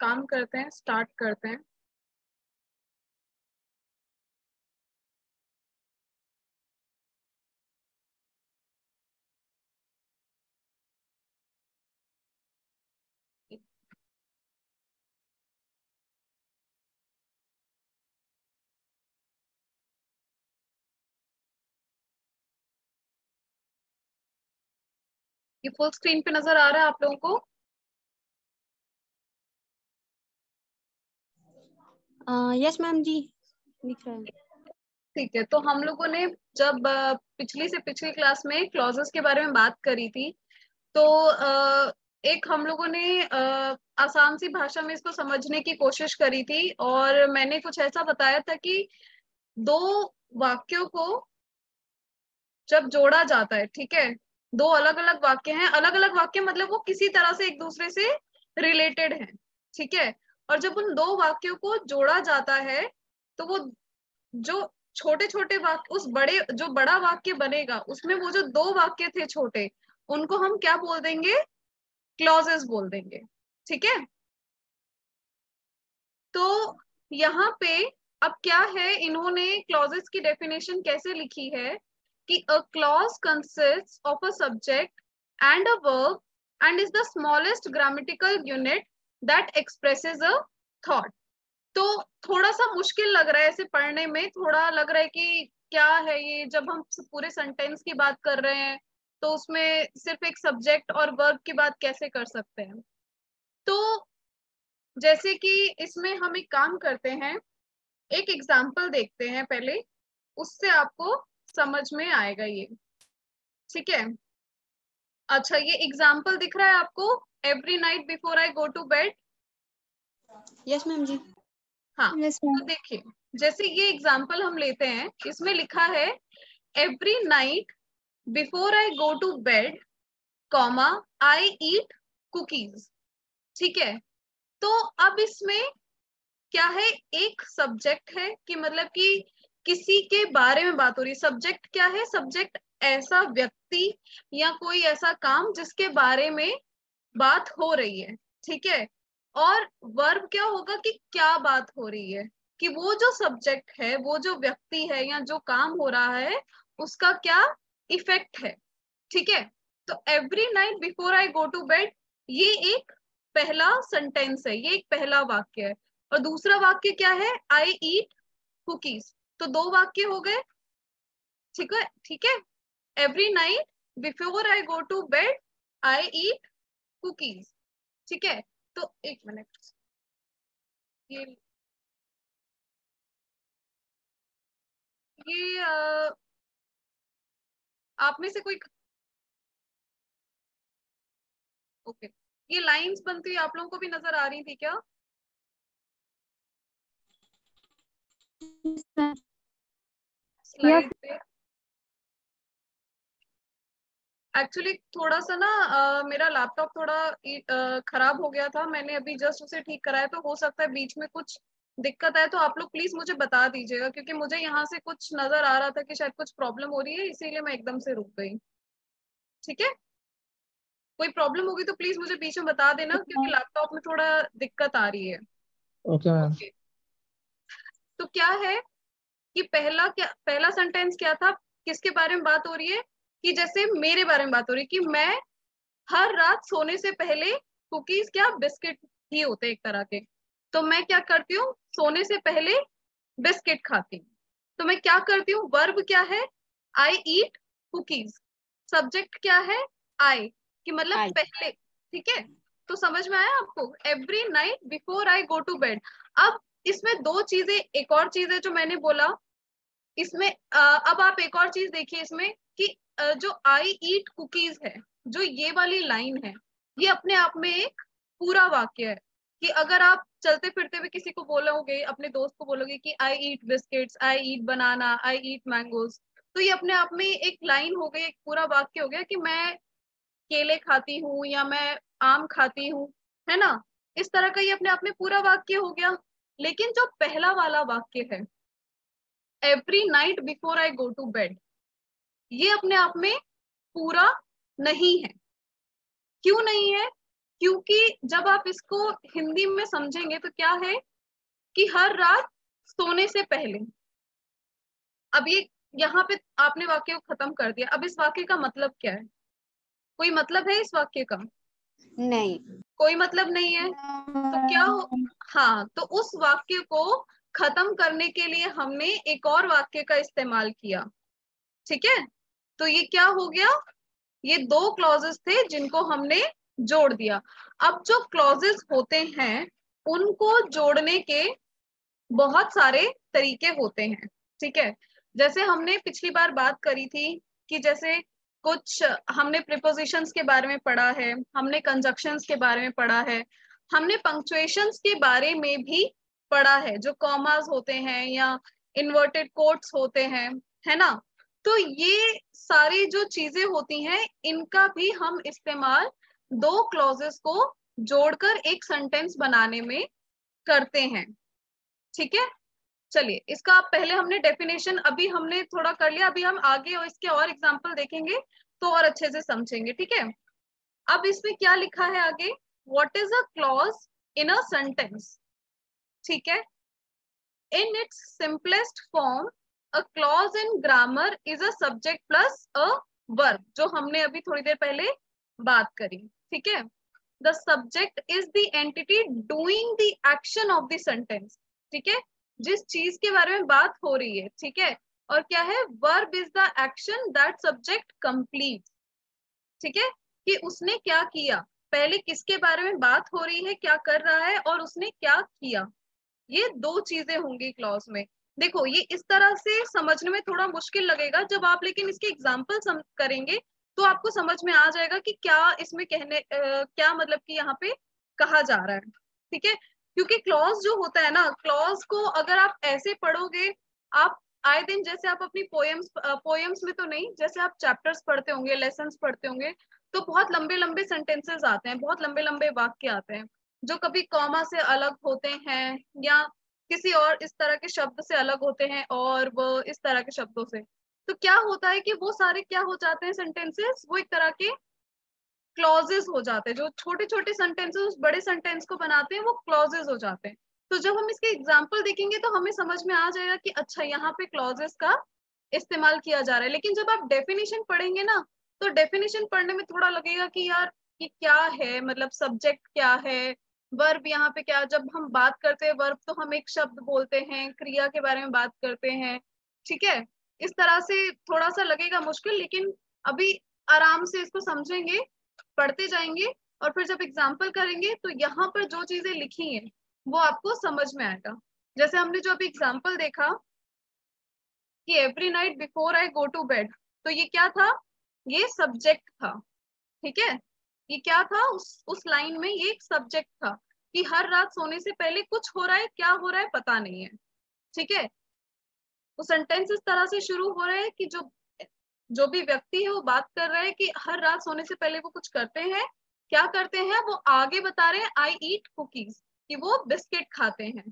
काम करते हैं, स्टार्ट करते हैं। ये फुल स्क्रीन पे नजर आ रहा है आप लोगों को? यस मैम जी, दिख रहा है। ठीक है, तो हम लोगों ने जब पिछली से पिछली क्लास में क्लॉजेस के बारे में बात करी थी, तो एक हम लोगों ने आसान सी भाषा में इसको समझने की कोशिश करी थी, और मैंने कुछ ऐसा बताया था कि दो वाक्यों को जब जोड़ा जाता है, ठीक है, दो अलग अलग वाक्य हैं, अलग अलग वाक्य मतलब वो किसी तरह से एक दूसरे से रिलेटेड हैं, ठीक है, और जब उन दो वाक्यों को जोड़ा जाता है तो वो जो छोटे छोटे वाक्य, उस बड़े जो बड़ा वाक्य बनेगा उसमें वो जो दो वाक्य थे छोटे, उनको हम क्या बोल देंगे? क्लॉजेस बोल देंगे, ठीक है। तो यहाँ पे अब क्या है, इन्होंने क्लॉजेस की डेफिनेशन कैसे लिखी है कि a clause consists of a subject and a verb and is the smallest grammatical unit that expresses a thought. तो थोड़ा सा मुश्किल लग रहा है इसे पढ़ने में, थोड़ा लग रहा है कि क्या है ये, जब हम पूरे सेंटेंस की बात कर रहे हैं तो उसमें सिर्फ एक सब्जेक्ट और वर्ब की बात कैसे कर सकते हैं। तो जैसे कि इसमें हम एक काम करते हैं, एक एग्जाम्पल देखते हैं पहले, उससे आपको समझ में आएगा ये, ठीक है। अच्छा, ये एग्जाम्पल दिख रहा है आपको? Every night before I go to bed. Yes ma'am जी। हाँ, यस तो मैम। देखिए, जैसे ये एग्जाम्पल हम लेते हैं, इसमें लिखा है every night before I go to bed, comma, I eat cookies, ठीक है। तो अब इसमें क्या है, एक सब्जेक्ट है कि मतलब कि किसी के बारे में बात हो रही है। सब्जेक्ट क्या है? सब्जेक्ट ऐसा व्यक्ति या कोई ऐसा काम जिसके बारे में बात हो रही है, ठीक है। और वर्ब क्या होगा कि क्या बात हो रही है, कि वो जो सब्जेक्ट है, वो जो व्यक्ति है या जो काम हो रहा है, उसका क्या इफेक्ट है, ठीक है। तो every night before I go to bed, ये एक पहला सेंटेंस है, ये एक पहला वाक्य है। और दूसरा वाक्य क्या है? I eat cookies. तो दो वाक्य हो गए, ठीक है, ठीक है। Every night before I go to bed, I eat cookies, ठीक है। तो एक मिनट, ये आप में से कोई, ओके, ये लाइंस बनती आप लोगों को भी नजर आ रही थी क्या? स्लाइड पे एक्चुअली थोड़ा सा ना मेरा लैपटॉप थोड़ा खराब हो गया था, मैंने अभी जस्ट उसे ठीक कराया, तो हो सकता है बीच में कुछ दिक्कत है, तो आप लोग प्लीज मुझे बता दीजिएगा, क्योंकि मुझे यहाँ से कुछ नजर आ रहा था कि शायद कुछ प्रॉब्लम हो रही है, इसीलिए मैं एकदम से रुक गई, ठीक है। कोई प्रॉब्लम होगी तो प्लीज मुझे बीच में बता देना, क्योंकि लैपटॉप में थोड़ा दिक्कत आ रही है। Okay ma'am. ओके, तो क्या है कि पहला सेंटेंस क्या था, किसके बारे में बात हो रही है? कि जैसे मेरे बारे में बात हो रही है कि मैं हर रात सोने से पहले, कुकीज क्या, बिस्किट ही होते एक तरह के, तो मैं क्या करती हूँ, सोने से पहले बिस्किट खाती हूँ। तो मैं क्या करती हूँ, वर्ब क्या है? I eat cookies. सब्जेक्ट क्या है? आई, कि मतलब आई। पहले, ठीक है। तो समझ में आया आपको? Every night before I go to bed. अब इसमें दो चीजें, एक और चीज है जो मैंने बोला इसमें, अब आप एक और चीज देखिए इसमें कि जो आई ईट कुकीज है, जो ये वाली लाइन है, ये अपने आप में एक पूरा वाक्य है। कि अगर आप चलते फिरते हुए किसी को बोलोगे, अपने दोस्त को बोलोगे कि आई ईट बिस्किट्स, आई ईट बनाना, आई ईट मैंगोज, तो ये अपने आप में एक लाइन हो गई, एक पूरा वाक्य हो गया कि मैं केले खाती हूँ या मैं आम खाती हूँ, है ना। इस तरह का ये अपने आप में पूरा वाक्य हो गया। लेकिन जो पहला वाला वाक्य है, every night before I go to bed, ये अपने आप में पूरा नहीं है। क्यों नहीं है? क्योंकि जब आप इसको हिंदी में समझेंगे तो क्या है कि हर रात सोने से पहले। अब ये यहाँ पे आपने वाक्य को खत्म कर दिया। अब इस वाक्य का मतलब क्या है? कोई मतलब है इस वाक्य का? नहीं। कोई मतलब नहीं है। तो क्या हो, हाँ, तो उस वाक्य को खत्म करने के लिए हमने एक और वाक्य का इस्तेमाल किया। ठीक है, तो ये क्या हो गया? ये दो क्लॉजेस थे जिनको हमने जोड़ दिया। अब जो क्लॉजेस होते हैं उनको जोड़ने के बहुत सारे तरीके होते हैं। ठीक है, जैसे हमने पिछली बार बात करी थी कि जैसे कुछ हमने प्रीपोजिशंस के बारे में पढ़ा है, हमने कंजक्शंस के बारे में पढ़ा है, हमने पंक्चुएशंस के बारे में भी पढ़ा है, जो कॉमास होते हैं या इन्वर्टेड कोट्स होते हैं, है ना। तो ये सारी जो चीजें होती हैं इनका भी हम इस्तेमाल दो क्लॉजेस को जोड़कर एक सेंटेंस बनाने में करते हैं। ठीक है, चलिए इसका पहले हमने डेफिनेशन अभी हमने थोड़ा कर लिया, अभी हम आगे और इसके और एग्जांपल देखेंगे तो और अच्छे से समझेंगे। ठीक है, अब इसमें क्या लिखा है आगे, what is a clause in a sentence. ठीक है, in its simplest form a clause in grammar is a subject plus a verb, जो हमने अभी थोड़ी देर पहले बात करी। ठीक है, the subject is the entity doing the action of the sentence. ठीक है, जिस चीज के बारे में बात हो रही है। ठीक है, और क्या है, verb is the action that subject complete. ठीक है, कि उसने क्या किया, पहले किसके बारे में बात हो रही है, क्या कर रहा है और उसने क्या किया, ये दो चीजें होंगी क्लॉज में। देखो ये इस तरह से समझने में थोड़ा मुश्किल लगेगा जब आप लेकिन इसके एग्जाम्पल करेंगे तो आपको समझ में आ जाएगा कि क्या इसमें क्या मतलब कि यहाँ पे कहा जा रहा है। ठीक है, क्योंकि क्लॉज जो होता है ना, क्लॉज को अगर आप ऐसे पढ़ोगे, आप आए दिन जैसे आप अपनी पोएम्स में तो नहीं, जैसे आप चैप्टर्स पढ़ते होंगे, लेसन्स पढ़ते होंगे, तो बहुत लंबे लंबे सेंटेंसेस आते हैं, बहुत लंबे लंबे वाक्य आते हैं जो कभी कॉमा से अलग होते हैं या किसी और इस तरह के शब्द से अलग होते हैं और वो इस तरह के शब्दों से। तो क्या होता है कि वो सारे क्या हो जाते हैं सेंटेंसेस, वो एक तरह के क्लॉजेस हो जाते हैं। जो छोटे छोटे सेंटेंसेस उस बड़े सेंटेंस को बनाते हैं वो क्लॉजेस हो जाते हैं। तो जब हम इसके एग्जाम्पल देखेंगे तो हमें समझ में आ जाएगा कि अच्छा यहाँ पे क्लॉजेस का इस्तेमाल किया जा रहा है। लेकिन जब आप डेफिनेशन पढ़ेंगे ना, तो डेफिनेशन पढ़ने में थोड़ा लगेगा कि यार ये क्या है, मतलब सब्जेक्ट क्या है, वर्ब यहाँ पे क्या। जब हम बात करते हैं वर्ब तो हम एक शब्द बोलते हैं, क्रिया के बारे में बात करते हैं। ठीक है, इस तरह से थोड़ा सा लगेगा मुश्किल, लेकिन अभी आराम से इसको समझेंगे, पढ़ते जाएंगे और फिर जब एग्जाम्पल करेंगे तो यहाँ पर जो चीजें लिखी हैं वो आपको समझ में आएगा। जैसे हमने जो अभी एग्जाम्पल देखा कि every night before I go to bed, तो ये क्या था, ये सब्जेक्ट था। ठीक है, ये क्या था, उस लाइन में ये एक सब्जेक्ट था कि हर रात सोने से पहले कुछ हो रहा है, क्या हो रहा है पता नहीं है। ठीक है, वो सेंटेंस इस तरह से शुरू हो रहा है कि जो जो भी व्यक्ति है वो बात कर रहा है कि हर रात सोने से पहले वो कुछ करते हैं, क्या करते हैं, वो आगे बता रहे हैं आई ईट कुकीज, कि वो बिस्किट खाते हैं।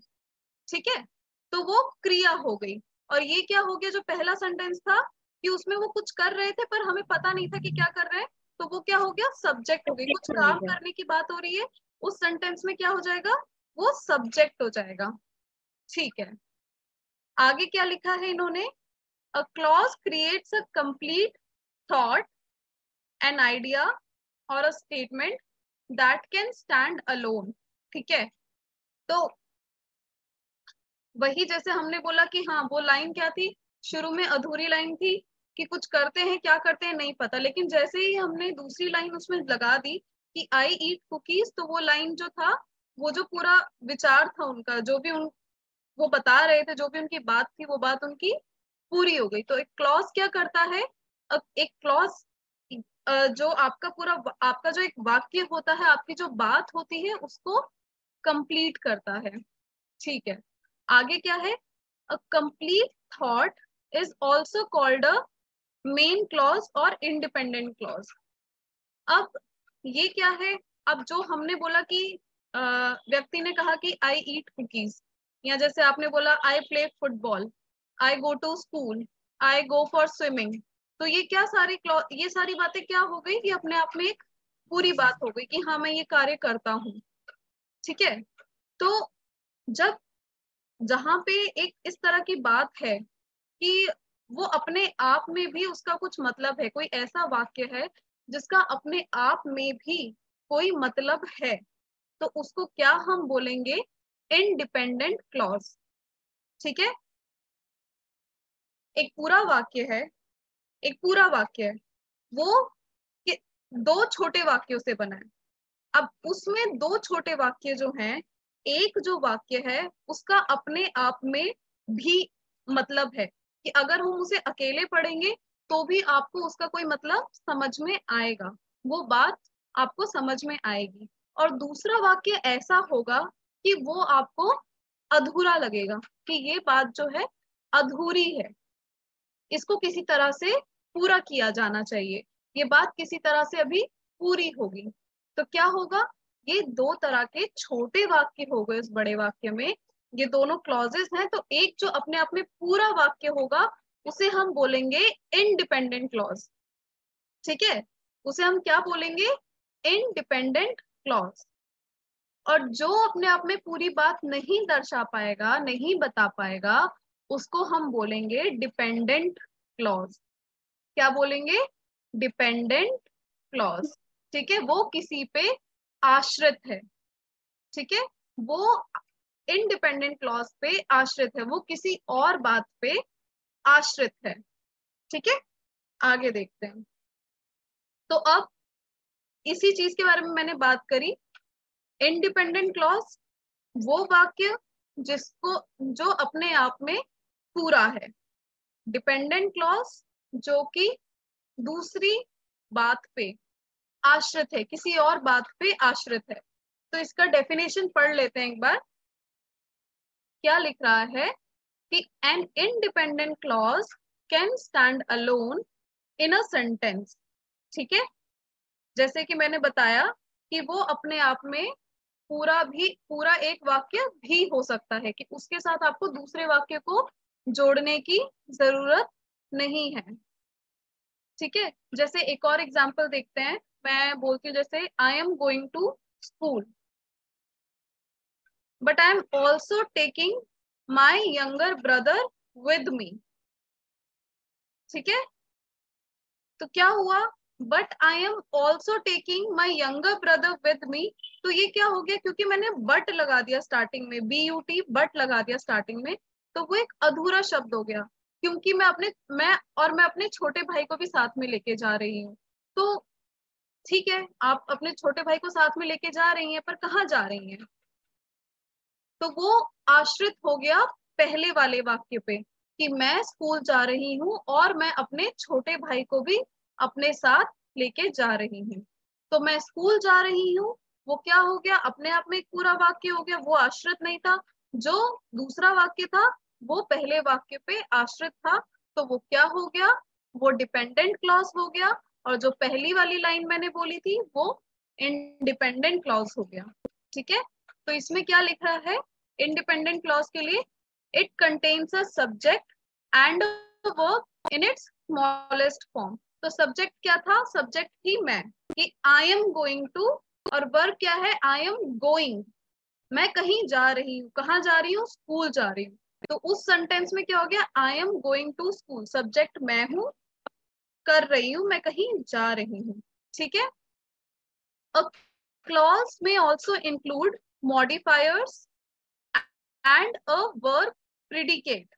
ठीक है, तो वो क्रिया हो गई। और ये क्या हो गया, जो पहला सेंटेंस था कि उसमें वो कुछ कर रहे थे पर हमें पता नहीं था कि क्या कर रहे हैं, तो वो क्या हो गया, सब्जेक्ट हो गई। कुछ काम करने की बात हो रही है, उस सेंटेंस में क्या हो जाएगा, वो सब्जेक्ट हो जाएगा। ठीक है, आगे क्या लिखा है इन्होंने, a clause creates a complete thought, an idea और a statement that can stand alone. ठीक है, तो वही जैसे हमने बोला कि हाँ वो लाइन क्या थी, शुरू में अधूरी लाइन थी कि कुछ करते हैं, क्या करते हैं नहीं पता, लेकिन जैसे ही हमने दूसरी लाइन उसमें लगा दी कि आई ईट कुकीज, तो वो लाइन जो था, वो जो पूरा विचार था उनका, जो भी वो बता रहे थे, जो भी उनकी बात थी, वो बात उनकी पूरी हो गई। तो एक क्लॉज क्या करता है, एक क्लॉज जो आपका पूरा आपका जो एक वाक्य होता है, आपकी जो बात होती है उसको कंप्लीट करता है। ठीक है, आगे क्या है, अ complete thought is also called a main clause और इंडिपेंडेंट क्लॉज। अब ये क्या है, अब जो हमने बोला कि व्यक्ति ने कहा कि आई ईट कुकीज, या जैसे आपने बोला I play football, I go to school, I go for swimming, तो ये क्या ये सारी बातें क्या हो गई कि अपने आप में एक पूरी बात हो गई कि हाँ मैं ये कार्य करता हूँ। ठीक है, तो जब जहां पे एक इस तरह की बात है कि वो अपने आप में भी उसका कुछ मतलब है, कोई ऐसा वाक्य है जिसका अपने आप में भी कोई मतलब है, तो उसको क्या हम बोलेंगे? Independent clause. ठीक है, एक पूरा वाक्य है, एक पूरा वाक्य है, वो दो छोटे वाक्यों से बना है। अब उसमें दो छोटे वाक्य जो हैं, एक जो वाक्य है उसका अपने आप में भी मतलब है कि अगर हम उसे अकेले पढ़ेंगे तो भी आपको उसका कोई मतलब समझ में आएगा, वो बात आपको समझ में आएगी। और दूसरा वाक्य ऐसा होगा कि वो आपको अधूरा लगेगा कि ये बात जो है अधूरी है, इसको किसी तरह से पूरा किया जाना चाहिए, ये बात किसी तरह से अभी पूरी होगी। तो क्या होगा? ये दो तरह के छोटे वाक्य हो गए इस बड़े वाक्य में, ये दोनों क्लॉजेस हैं। तो एक जो अपने आप में पूरा वाक्य होगा उसे हम बोलेंगे इंडिपेंडेंट क्लॉज। ठीक है, उसे हम क्या बोलेंगे? Independent clause. और जो अपने आप में पूरी बात नहीं दर्शा पाएगा, नहीं बता पाएगा, उसको हम बोलेंगे डिपेंडेंट क्लॉज। क्या बोलेंगे? Dependent clause. ठीक है, वो किसी पे आश्रित है। ठीक है, वो इंडिपेंडेंट क्लॉज पे आश्रित है, वो किसी और बात पे आश्रित है। ठीक है, आगे देखते हैं। तो अब इसी चीज के बारे में मैंने बात करी। इंडिपेंडेंट क्लॉज वो वाक्य जिसको जो अपने आप में पूरा है, डिपेंडेंट क्लॉज जो कि दूसरी बात पे आश्रित है, किसी और बात पे आश्रित है। तो इसका डेफिनेशन पढ़ लेते हैं एक बार। क्या लिख रहा है कि N independent clause can stand alone in a sentence. ठीक है, जैसे कि मैंने बताया कि वो अपने आप में पूरा एक वाक्य भी हो सकता है, कि उसके साथ आपको दूसरे वाक्य को जोड़ने की जरूरत नहीं है। ठीक है, जैसे एक और एग्जांपल देखते हैं। मैं बोलती हूँ जैसे I am going to school but I am also taking my younger brother with me. ठीक है, तो क्या हुआ? But I am also taking my younger brother with me. तो ये क्या हो गया? क्योंकि मैंने बट लगा दिया स्टार्टिंग में, BUT बट लगा दिया स्टार्टिंग में, तो वो एक अधूरा शब्द हो गया। क्योंकि मैं अपने छोटे भाई को भी साथ में लेके जा रही हूँ। तो ठीक है, आप अपने छोटे भाई को साथ में लेके जा रही हैं, पर कहाँ जा रही हैं? तो वो आश्रित हो गया पहले वाले वाक्य पे कि मैं स्कूल जा रही हूँ और मैं अपने छोटे भाई को भी अपने साथ लेके जा रही हूँ। तो मैं स्कूल जा रही हूँ, वो क्या हो गया? अपने आप में एक पूरा वाक्य हो गया, वो आश्रित नहीं था। जो दूसरा वाक्य था वो पहले वाक्य पे आश्रित था, तो वो क्या हो गया? वो डिपेंडेंट क्लॉज हो गया। और जो पहली वाली लाइन मैंने बोली थी वो इंडिपेंडेंट क्लॉज हो गया। ठीक है, तो इसमें क्या लिखा है इंडिपेंडेंट क्लॉज के लिए? It contains a subject and verb in its smallest form. तो सब्जेक्ट क्या था? सब्जेक्ट थी मैं, कि आई एम गोइंग टू, और वर्ब क्या है? आई एम गोइंग, मैं कहीं जा रही हूँ। कहाँ जा रही हूँ? स्कूल जा रही हूँ। तो उस सेंटेंस में क्या हो गया? I am going to school, subject मैं हूँ, कर रही हूँ, मैं कहीं जा रही हूँ। ठीक है, a clause may also include modifiers and a verb predicate।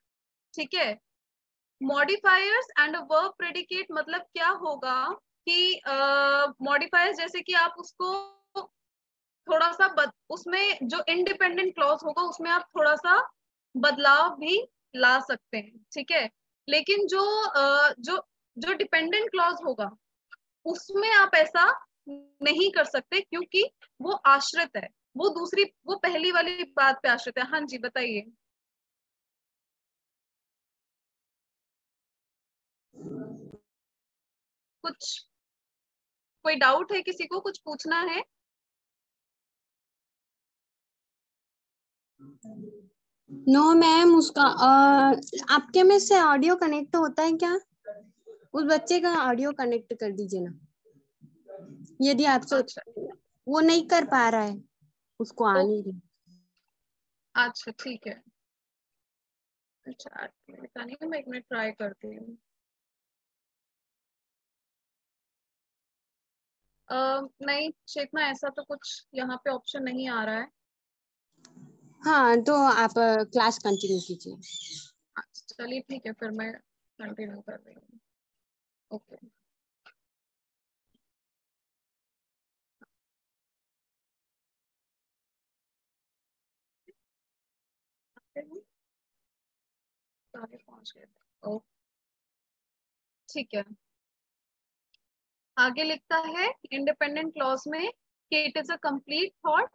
ठीक है, modifiers and a verb predicate मतलब क्या होगा कि modifiers जैसे कि आप उसको थोड़ा सा उसमें जो इंडिपेंडेंट क्लॉज होगा उसमें आप थोड़ा सा बदलाव भी ला सकते हैं। ठीक है, लेकिन जो डिपेंडेंट क्लॉज होगा उसमें आप ऐसा नहीं कर सकते, क्योंकि वो आश्रित है, वो पहली वाली बात पे आश्रित है। हाँ जी, बताइए। कुछ कोई डाउट है? किसी को कुछ पूछना है? नो मैम, उसका आपके में से ऑडियो कनेक्ट होता है क्या? उस बच्चे का ऑडियो कनेक्ट कर दीजिए ना। यदि आपसे अच्छा वो नहीं कर पा रहा है, उसको आ ओ, नहीं रही। अच्छा ठीक है। अच्छा पता नहीं, मैं एक मिनट ट्राई करती हूँ। नहीं चेतना, ऐसा तो कुछ यहाँ पे ऑप्शन नहीं आ रहा है। हाँ, तो आप क्लास कंटिन्यू कीजिए। अच्छा, चलिए ठीक है, फिर मैं कंटिन्यू कर रही हूँ। ओके। सारे पहुंच गए थे। ओ, ठीक है। आगे लिखता है इंडिपेंडेंट क्लॉज में कि it is a complete thought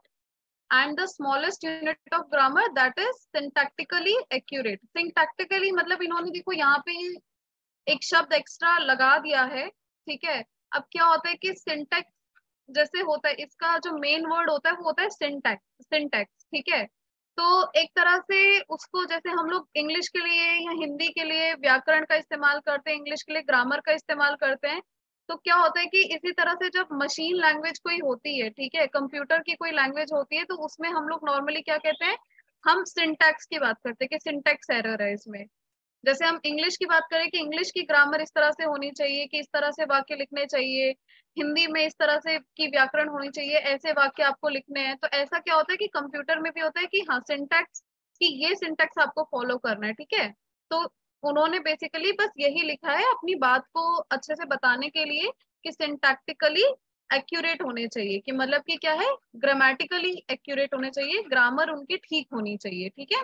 and the smallest unit of grammar that is syntactically accurate। syntactically मतलब इन्होंने देखो यहाँ पे एक शब्द एक्स्ट्रा लगा दिया है, ठीक है। अब क्या होता है कि सिंटैक्स जैसे होता है, इसका जो मेन वर्ड होता है वो होता है सिंटैक्स, सिंटैक्स, ठीक है। तो एक तरह से उसको जैसे हम लोग इंग्लिश के लिए या हिंदी के लिए व्याकरण का इस्तेमाल करते हैं, इंग्लिश के लिए ग्रामर का इस्तेमाल करते हैं, तो क्या होता है कि इसी तरह से जब मशीन लैंग्वेज कोई होती है, ठीक है, कंप्यूटर की कोई लैंग्वेज होती है, तो उसमें हम लोग नॉर्मली क्या कहते हैं, हम सिंटैक्स की बात करते हैं कि सिंटैक्स एरर है इसमें। जैसे हम इंग्लिश की बात करें कि इंग्लिश की ग्रामर इस तरह से होनी चाहिए कि इस तरह से वाक्य लिखने चाहिए, हिंदी में इस तरह से की व्याकरण होनी चाहिए, ऐसे वाक्य आपको लिखने हैं। तो ऐसा क्या होता है कि कंप्यूटर में भी होता है कि हाँ सिंटैक्स, कि ये सिंटैक्स आपको फॉलो करना है, ठीक है। तो उन्होंने बेसिकली बस यही लिखा है अपनी बात को अच्छे से बताने के लिए कि सिंटैक्टिकली एक्यूरेट होने चाहिए, कि मतलब कि क्या है, ग्रामेटिकली एक्यूरेट होने चाहिए, ग्रामर उनकी ठीक होनी चाहिए, ठीक है।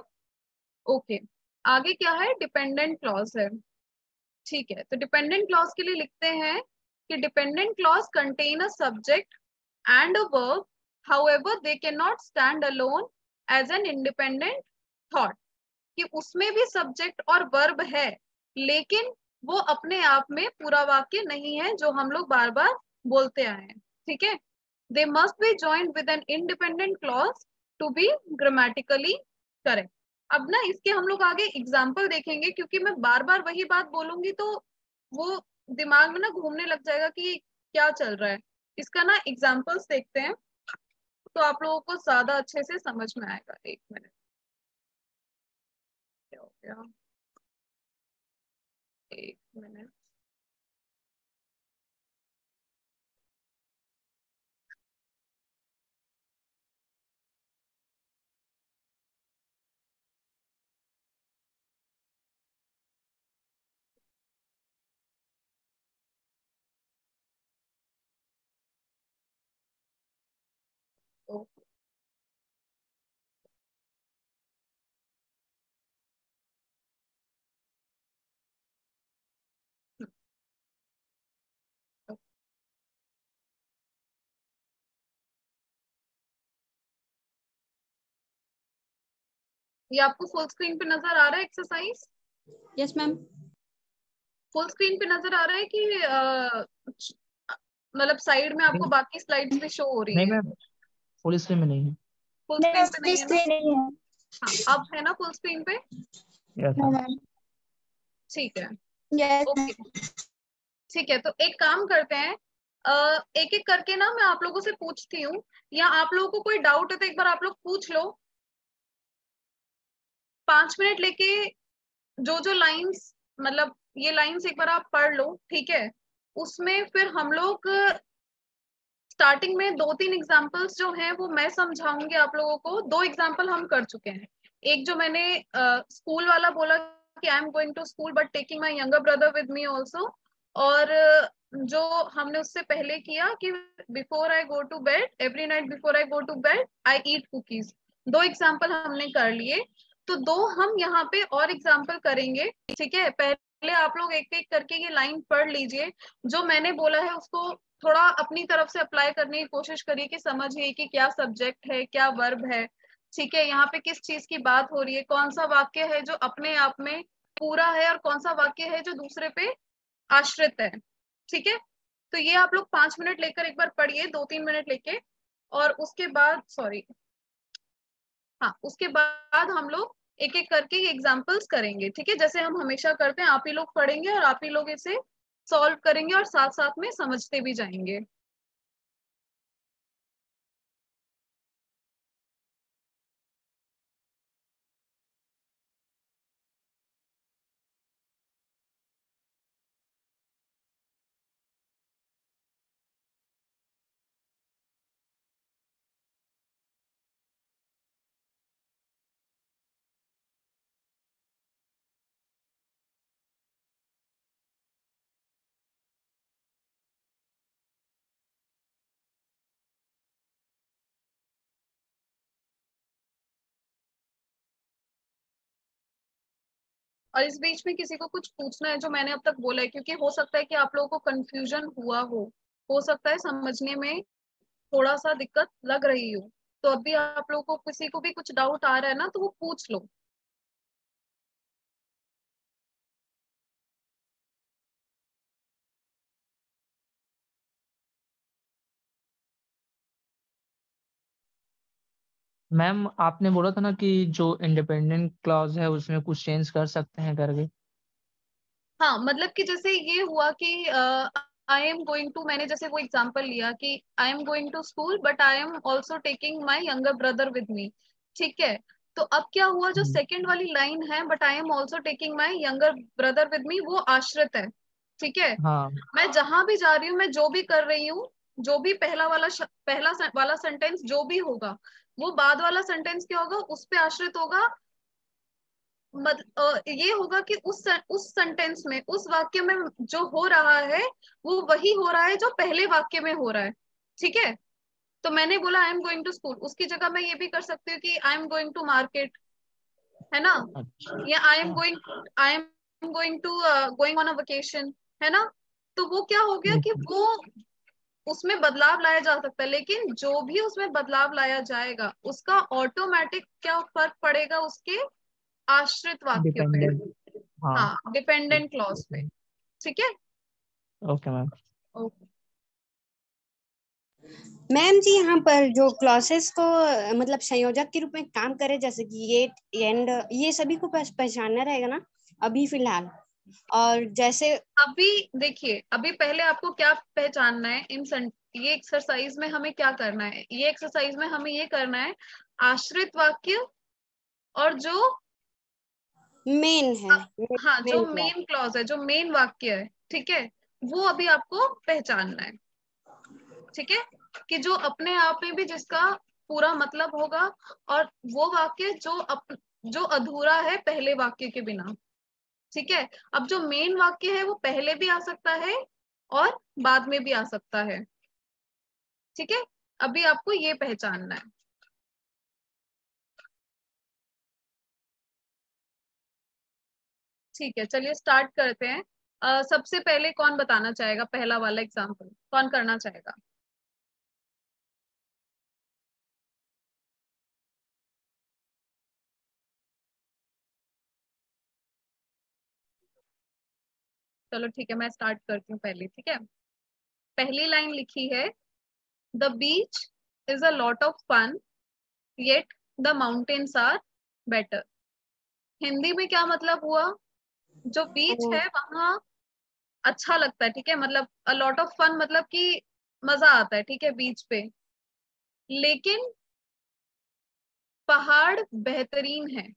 ओके। आगे क्या है, डिपेंडेंट क्लॉज है, ठीक है। तो डिपेंडेंट क्लॉज के लिए लिखते हैं कि dependent clause contain a subject and a verb, however they can not stand alone as an independent thought. कि उसमें भी सब्जेक्ट और वर्ब है, लेकिन वो अपने आप में पूरा वाक्य नहीं है जो हम लोग बार बार बोलते आए हैं, ठीक है। They must be joined with an independent clause to be grammatically correct. अब ना इसके हम लोग आगे एग्जाम्पल देखेंगे, क्योंकि मैं बार बार वही बात बोलूंगी तो वो दिमाग में ना घूमने लग जाएगा कि क्या चल रहा है। इसका ना एग्जाम्पल्स देखते हैं तो आप लोगों को ज्यादा अच्छे से समझ में आएगा। एक मिनट, क्या हो गया, एक मिनट। तो ये आपको फुल स्क्रीन पे नजर आ रहा है exercise? Yes ma'am. Full screen पे नजर आ रहा है कि मतलब साइड में आपको नहीं बाकी स्लाइड्स भी शो हो रही नहीं हैं? मैम, फुल स्क्रीन में नहीं है। फुल नहीं स्क्रीन पे उसकी नहीं है ना? स्क्रीन नहीं है। हाँ अब है ना फुल स्क्रीन पे? यस हाँ मैम। मैम। ठीक है। यस। ओके, ठीक है। तो एक काम करते हैं, एक एक करके ना मैं आप लोगों से पूछती हूँ, या आप लोगों को कोई डाउट है तो एक बार आप लोग पूछ लो। 5 मिनट लेके जो जो लाइंस, मतलब ये लाइंस एक बार आप पढ़ लो, ठीक है। उसमें फिर हम लोग स्टार्टिंग में 2-3 एग्जांपल्स जो हैं वो मैं समझाऊंगी आप लोगों को। 2 एग्जांपल हम कर चुके हैं। एक जो मैंने स्कूल वाला बोला कि I am going to school but taking my younger brother with me also, और जो हमने उससे पहले किया कि before I go to bed, every night before I go to bed I eat cookies. 2 example हमने कर लिए, तो 2 हम यहाँ पे और एग्जांपल करेंगे, ठीक है। पहले आप लोग एक एक करके ये लाइन पढ़ लीजिए, जो मैंने बोला है उसको थोड़ा अपनी तरफ से अप्लाई करने की कोशिश करिए कि समझिए कि क्या सब्जेक्ट है, क्या वर्ब है, ठीक है। यहाँ पे किस चीज की बात हो रही है, कौन सा वाक्य है जो अपने आप में पूरा है और कौन सा वाक्य है जो दूसरे पे आश्रित है, ठीक है। तो ये आप लोग 5 मिनट लेकर एक बार पढ़िए, 2-3 मिनट लेके, और उसके बाद सॉरी, हाँ उसके बाद हम लोग एक एक करके ये एग्जाम्पल्स करेंगे, ठीक है। जैसे हम हमेशा करते हैं, आप ही लोग पढ़ेंगे और आप ही लोग इसे सॉल्व करेंगे और साथ साथ में समझते भी जाएंगे। और इस बीच में किसी को कुछ पूछना है जो मैंने अब तक बोला है, क्योंकि हो सकता है कि आप लोगों को कंफ्यूजन हुआ हो सकता है समझने में थोड़ा सा दिक्कत लग रही हो। तो अभी आप लोगों को किसी को भी कुछ डाउट आ रहा है ना, तो वो पूछ लो। मैम आपने बोला था ना कि जो इंडिपेंडेंट क्लॉज है उसमें कुछ चेंज कर सकते हैं करके। हाँ, मतलब कि जैसे ये हुआ कि आई एम गोइंग टू, मैंने जैसे वो एग्जांपल लिया कि I am going to school but I am also taking my younger brother with me. ठीक है, तो अब क्या हुआ, जो सेकंड वाली लाइन है but I am also taking my younger brother with मी, वो आश्रित है। ठीक है, हाँ मैं जहां भी जा रही हूँ, मैं जो भी कर रही हूँ, जो भी पहला वाला सेंटेंस जो भी होगा, वो बाद वाला सेंटेंस क्या होगा, उस पे आश्रित होगा। ये होगा कि उस सेंटेंस में, उस वाक्य में जो हो रहा है वो वही हो रहा है जो पहले वाक्य में हो रहा है। ठीक है, तो मैंने बोला I am going to school, उसकी जगह मैं ये भी कर सकती हूँ कि I am going to market, है ना, या अच्छा। I am going to going on a vacation, है ना। तो वो क्या हो गया कि वो उसमें बदलाव लाया जा सकता है, लेकिन जो भी उसमें बदलाव लाया जाएगा उसका ऑटोमेटिक क्या फर्क पड़ेगा उसके आश्रित वाक्य पे। डिपेंडेंट। हाँ। हाँ, डिपेंडेंट क्लॉज पे। ठीक है। Okay ma'am. ओके। मैम जी यहाँ पर जो क्लॉसेस को मतलब संयोजक के रूप में काम करे, जैसे कि ये एंड, ये सभी को पहचानना रहेगा ना अभी फिलहाल। और जैसे अभी देखिए, अभी पहले आपको क्या पहचानना है, ये एक्सरसाइज में हमें क्या करना है, ये एक्सरसाइज में हमें ये करना है, आश्रित वाक्य और जो मेन है, हाँ, जो मेन क्लॉज। मेन क्लॉज है, जो मेन वाक्य है, ठीक है, वो अभी आपको पहचानना है। ठीक है, कि जो अपने आप में भी जिसका पूरा मतलब होगा, और वो वाक्य जो अधूरा है पहले वाक्य के बिना। ठीक है, अब जो मेन वाक्य है वो पहले भी आ सकता है और बाद में भी आ सकता है। ठीक है, अभी आपको ये पहचानना है। ठीक है, चलिए स्टार्ट करते हैं। सबसे पहले कौन बताना चाहेगा, पहला वाला एग्जाम्पल कौन करना चाहेगा। चलो ठीक है, मैं स्टार्ट करती हूँ पहले। ठीक है, पहली लाइन लिखी है, the beach is a lot of fun yet the mountains are better. Hindi में क्या मतलब हुआ, जो बीच है वहां अच्छा लगता है। ठीक है, मतलब अ लॉट ऑफ फन मतलब कि मजा आता है, ठीक है, बीच पे, लेकिन पहाड़ बेहतरीन है।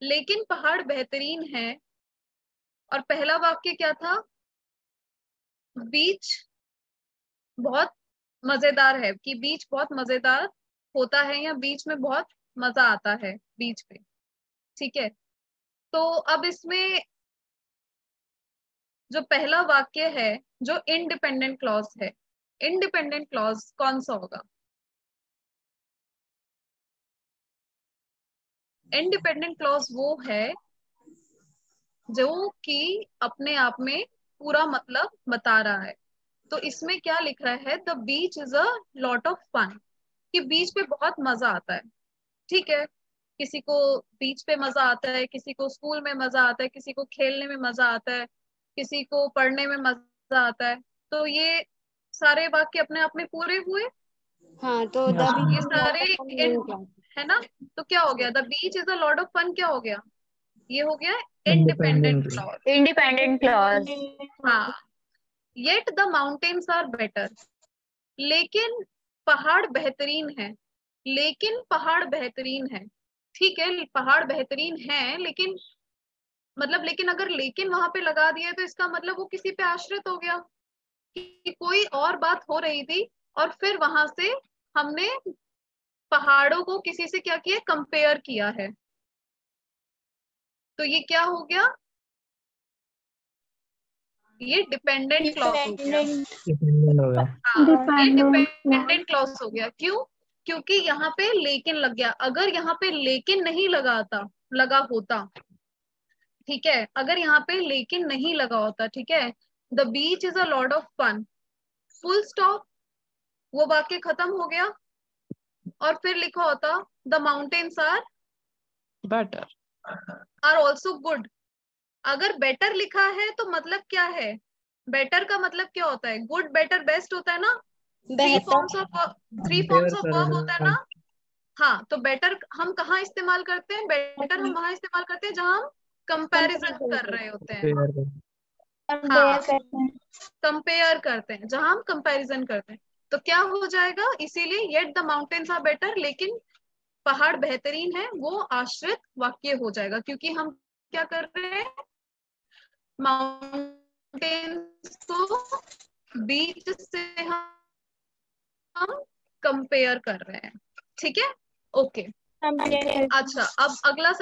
लेकिन पहाड़ बेहतरीन है, और पहला वाक्य क्या था, बीच बहुत मजेदार है, कि बीच बहुत मजेदार होता है, या बीच में बहुत मजा आता है बीच पे। ठीक है, तो अब इसमें जो पहला वाक्य है, जो इंडिपेंडेंट क्लॉज है, इंडिपेंडेंट क्लॉज कौन सा होगा। इंडिपेंडेंट क्लॉज वो है जो कि अपने आप में पूरा मतलब बता रहा है। तो इसमें क्या लिख रहा है, the beach is a lot of fun, कि बीच पे बहुत मजा आता है। ठीक है, किसी को बीच पे मजा आता है, किसी को स्कूल में मजा आता है, किसी को खेलने में मजा आता है, किसी को पढ़ने में मजा आता है। तो ये सारे वाक्य अपने आप में पूरे हुए। हाँ, तो द यस बीच ये मैम। सारे मेन क्लॉज। है ना। तो क्या हो गया, the beach is a lot of fun, क्या हो गया, ये हो गया independent independent. Clause. Independent clause. हाँ, yet the mountains are better, लेकिन पहाड़ बेहतरीन है। लेकिन पहाड़ बेहतरीन है, ठीक है, पहाड़ बेहतरीन है, लेकिन मतलब, लेकिन अगर लेकिन वहां पे लगा दिया तो इसका मतलब वो किसी पे आश्रित हो गया, कि कोई और बात हो रही थी, और फिर वहां से हमने पहाड़ों को किसी से क्या किया, कंपेयर किया है। तो ये क्या हो गया, ये डिपेंडेंट क्लॉज हो गया। डिपेंडेंट हो गया। हाँ, ये डिपेंडेंट क्लॉज हो गया। क्यों, क्योंकि यहाँ पे लेकिन लग गया। अगर यहाँ पे लेकिन नहीं लगा था लगा होता, ठीक है, अगर यहाँ पे लेकिन नहीं लगा होता, ठीक है, the beach is a lot of fun, full stop, वो वाक्य खत्म हो गया, और फिर लिखा होता the mountains better. Are also good. अगर बेटर लिखा है तो मतलब क्या है, बेटर का मतलब क्या होता है, गुड बेटर बेस्ट होता है ना, थ्री फॉर्म्स बेहतर। ऑफ कंपेयर कर वर्ब होता है रहे ना। हैं। हाँ, तो बेटर हम कहाँ इस्तेमाल करते हैं, बेटर हम वहां इस्तेमाल करते हैं जहां हम कंपैरिजन कर रहे होते हैं। कंपेयर कर। हाँ, कंपेयर करते हैं, जहां हम कंपैरिजन करते हैं, तो क्या हो जाएगा, इसीलिए yet the mountains are better, लेकिन पहाड़ बेहतरीन है, वो आश्रित वाक्य हो जाएगा, क्योंकि हम क्या कर रहे हैं, माउंटेन्स को बीच से हम कंपेयर कर रहे हैं, ठीक है, ओके। अच्छा, अब अगला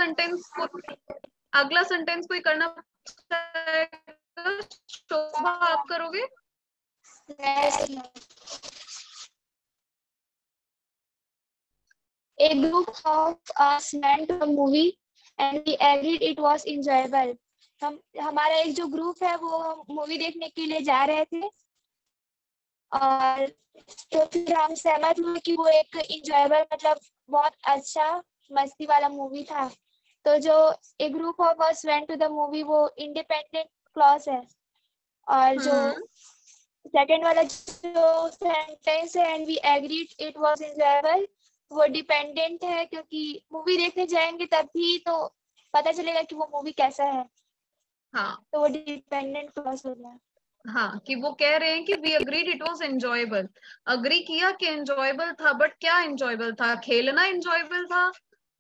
सेंटेंस कोई करना चाहेगा? शोभा, आप करोगे? A group of us went to a movie and we agreed it was enjoyable. हमारा एक जो ग्रुप है वो हम मूवी देखने के लिए जा रहे थे, और तो फिर हम सहमत हुए कि वो एक इंजॉयबल मतलब बहुत अच्छा मस्ती वाला मूवी था। तो जो a group of us went to the movie वो इंडिपेंडेंट क्लॉज है, और जो सेकंड वाला जो सेंटेंस है and we agreed it was enjoyable, वो डिपेंडेंट है, क्योंकि मूवी देखने जाएंगे तभी तो पता चलेगा कि वो मूवी कैसा है। हाँ, तो वो डिपेंडेंट क्लॉज हो गया। हाँ, कि वो कह रहे हैं कि we agreed it was enjoyable, agree किया कि एंजॉयबल था, बट क्या एंजॉयबल था, खेलना एंजॉयबल था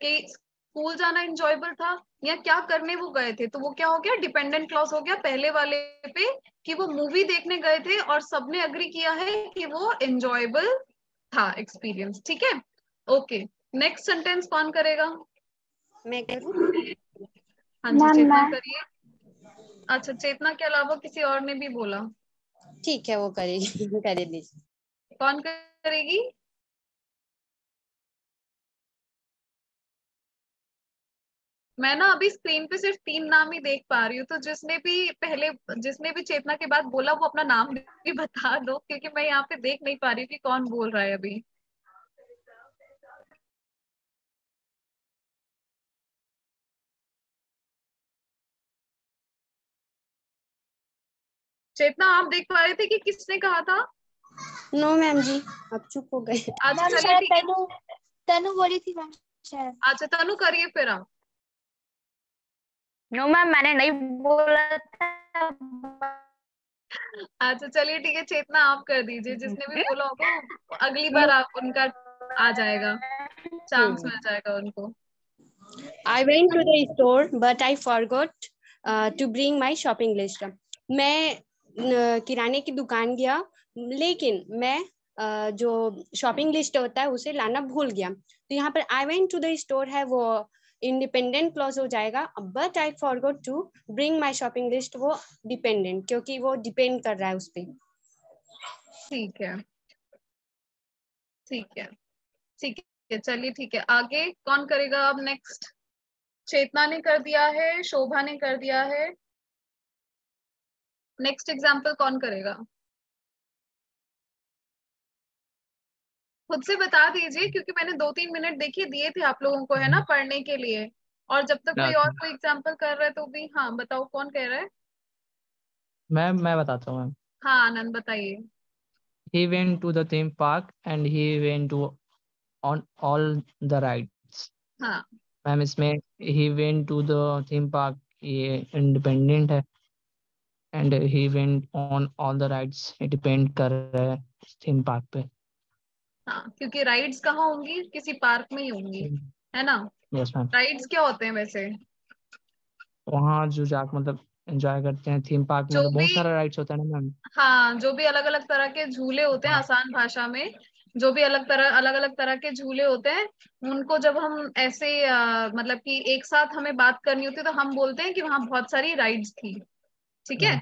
कि स्कूल जाना एंजॉयबल था, या क्या करने वो गए थे, तो वो क्या हो गया, डिपेंडेंट क्लॉज हो गया पहले वाले पे, कि वो मूवी देखने गए थे और सबने अग्री किया है कि वो एंजॉयबल था एक्सपीरियंस, ठीक है, ओके। नेक्स्ट सेंटेंस कौन करेगा? मैं करूँ? हाँ जी, चेतना करिए। अच्छा, चेतना के अलावा किसी और ने भी बोला? ठीक है, वो करेगी। कर दीजिए। कौन करेगी? मैं ना अभी स्क्रीन पे सिर्फ 3 नाम ही देख पा रही हूँ, तो जिसने भी चेतना के बाद बोला वो अपना नाम भी बता दो, क्योंकि मैं यहाँ पे देख नहीं पा रही हूँ कि कौन बोल रहा है अभी। चेतना, आप देख पा रहे थे कि किसने कहा था? नो मैम जी, अब चुप हो गए। अच्छा, मैम चलिए शायद ठीक है। तनु बोली थी मैम शायद। अच्छा, तनु करिए फिर आप। नो मैम, मैंने नहीं बोला था। अच्छा, चलिए ठीक है, चेतना आप कर दीजिए, जिसने भी बोला होगा अगली बार आप उनका आ जाएगा, चांस मिल जाएगा उनको। I went to the store, but I forgot to bring my shopping list. मैं किराने की दुकान गया, लेकिन मैं जो शॉपिंग लिस्ट होता है उसे लाना भूल गया। तो यहाँ पर I went to the store है वो इंडिपेंडेंट क्लॉज हो जाएगा, but I forgot to bring my shopping list वो डिपेंडेंट, क्योंकि वो डिपेंड कर रहा है उस पर। ठीक है, ठीक है, ठीक है, चलिए ठीक है, आगे कौन करेगा अब नेक्स्ट? चेतना ने कर दिया है, शोभा ने कर दिया है, नेक्स्ट एग्जाम्पल कौन करेगा? खुद से बता दीजिए, क्योंकि मैंने 2-3 मिनट देखिए दिए थे आप लोगों को, है ना, पढ़ने के लिए, और जब तक कोई और कोई एग्जाम्पल कर रहा है तो भी, हाँ बताओ कौन कह रहा है? मैं बताता हूँ मैम। हाँ, आनंद बताइए। He went to the theme park and he went to on all the rides. हाँ, मैम इसमें he went to the theme park ये इंडिपेंडेंट है, and he went on all the rides ये डिपेंड कर रहा है थीम पार्क पे। हाँ, क्योंकि राइड्स कहाँ होंगी, किसी पार्क में ही होंगी, है ना। Yes ma'am. राइड्स क्या होते हैं वैसे? वहाँ जो जाकर मतलब एंजॉय करते हैं, थीम पार्क में जो तो बहुत भी, सारा राइड्स होता है ना मैम। हाँ, जो भी अलग अलग तरह के झूले होते हैं, आसान भाषा में, जो भी अलग अलग तरह के झूले होते हैं, उनको जब हम ऐसे मतलब कि एक साथ हमें बात करनी होती है तो हम बोलते हैं कि वहां बहुत सारी राइड्स थी, ठीक है।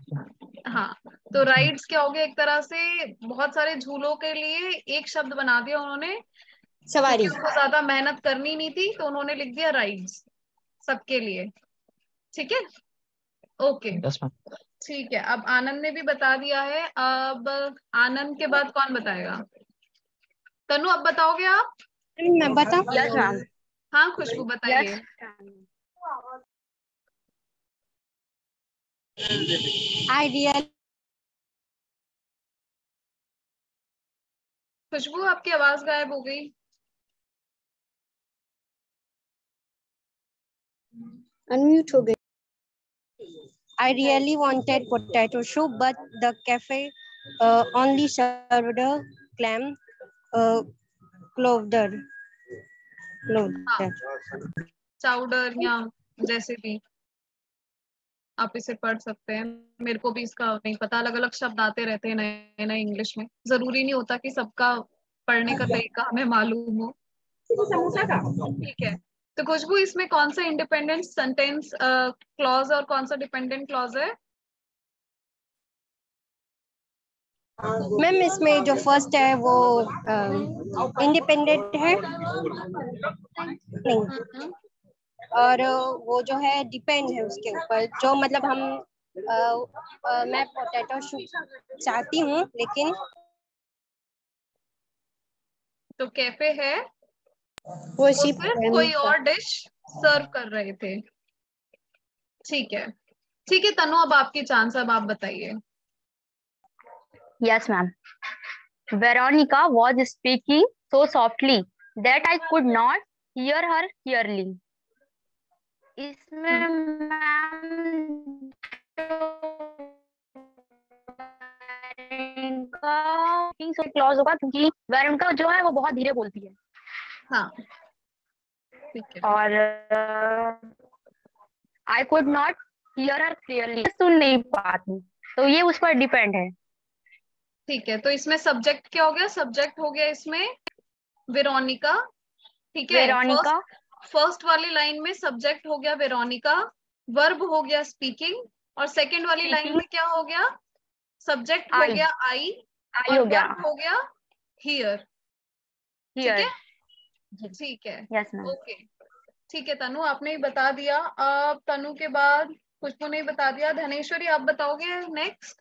हाँ, तो राइड्स क्या हो गया, एक तरह से बहुत सारे झूलों के लिए एक शब्द बना दिया उन्होंने, सवारी। क्योंकि उनको ज्यादा मेहनत करनी नहीं थी तो उन्होंने लिख दिया राइड्स, सबके लिए, ठीक है? Okay, yes ma'am. ठीक है। अब आनंद ने भी बता दिया है। अब आनंद के बाद कौन बताएगा? तनु, अब बताओगे आप? मैं बता। Yes ma'am. हाँ खुशबू बताइए। यस आई रियल खुशबू आपकी आवाज गायब हो गई। अनम्यूट हो गई। I really wanted potato soup, but the cafe only served a clam clother. हाँ, चाउडर या जैसे भी आप इसे पढ़ सकते हैं। मेरे को भी इसका नहीं पता, अलग अलग शब्द आते रहते हैं नए नए इंग्लिश में। जरूरी नहीं होता कि सबका पढ़ने का तरीका हमें मालूम हो। ठीक है, तो खुशबू इसमें कौन सा इंडिपेंडेंट सेंटेंस क्लॉज और कौन सा डिपेंडेंट क्लॉज है? मैम इसमें जो फर्स्ट है वो इंडिपेंडेंट है नहीं, और वो जो है डिपेंड है उसके ऊपर, जो मतलब हम मैं पोटैटो सूप चाहती हूँ लेकिन तो कैफे है, वो वो सिर्फ सिर्फ कोई और डिश सर्व कर रहे थे। ठीक है, ठीक है तनु, अब आपकी चांस, अब आप बताइए। Yes, ma'am. Veronica was speaking so softly that I could not hear her clearly. इसमें मैम का क्लॉज होगा क्योंकि वेरोनिका जो है वो बहुत धीरे बोलती है। हाँ ठीक है, और I could not hear her clearly, सुन नहीं पाती, तो ये उस पर डिपेंड है। ठीक है। तो इसमें सब्जेक्ट क्या हो गया? सब्जेक्ट हो गया इसमें वेरोनिका। ठीक है, वेरोनिका, फर्स्ट वाली लाइन में सब्जेक्ट हो गया वेरोनिका, वर्ब हो गया स्पीकिंग, और सेकंड वाली लाइन स्पीकिंग, में क्या हो गया? सब्जेक्ट हो आई गया आई आई और हो गया, वर्ब हो गया हियर। ठीक है, हियर। ठीक है, यस मैम। ओके। ठीक है तनु, आपने ही बता दिया। अब तनु के बाद खुशबू ने ही बता दिया। धनेश्वरी आप बताओगे नेक्स्ट?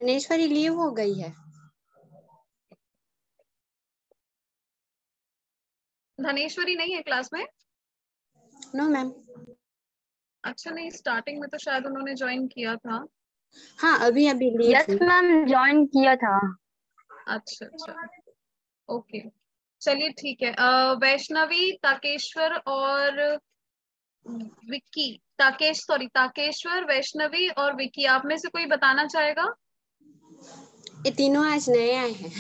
धनेश्वरी लीव हो गई है। धनेश्वरी नहीं है क्लास में? No ma'am. अच्छा, नहीं स्टार्टिंग में तो शायद उन्होंने ज्वाइन किया था। हाँ अभी अभी लीव यस हुई। मैम, ज्वाइन किया था। अच्छा अच्छा, ओके, चलिए ठीक है। वैष्णवी, ताकेश्वर और विक्की, ताकेश्वर, वैष्णवी और विक्की, आप में से कोई बताना चाहेगा? ये तीनों आज नए आए हैं।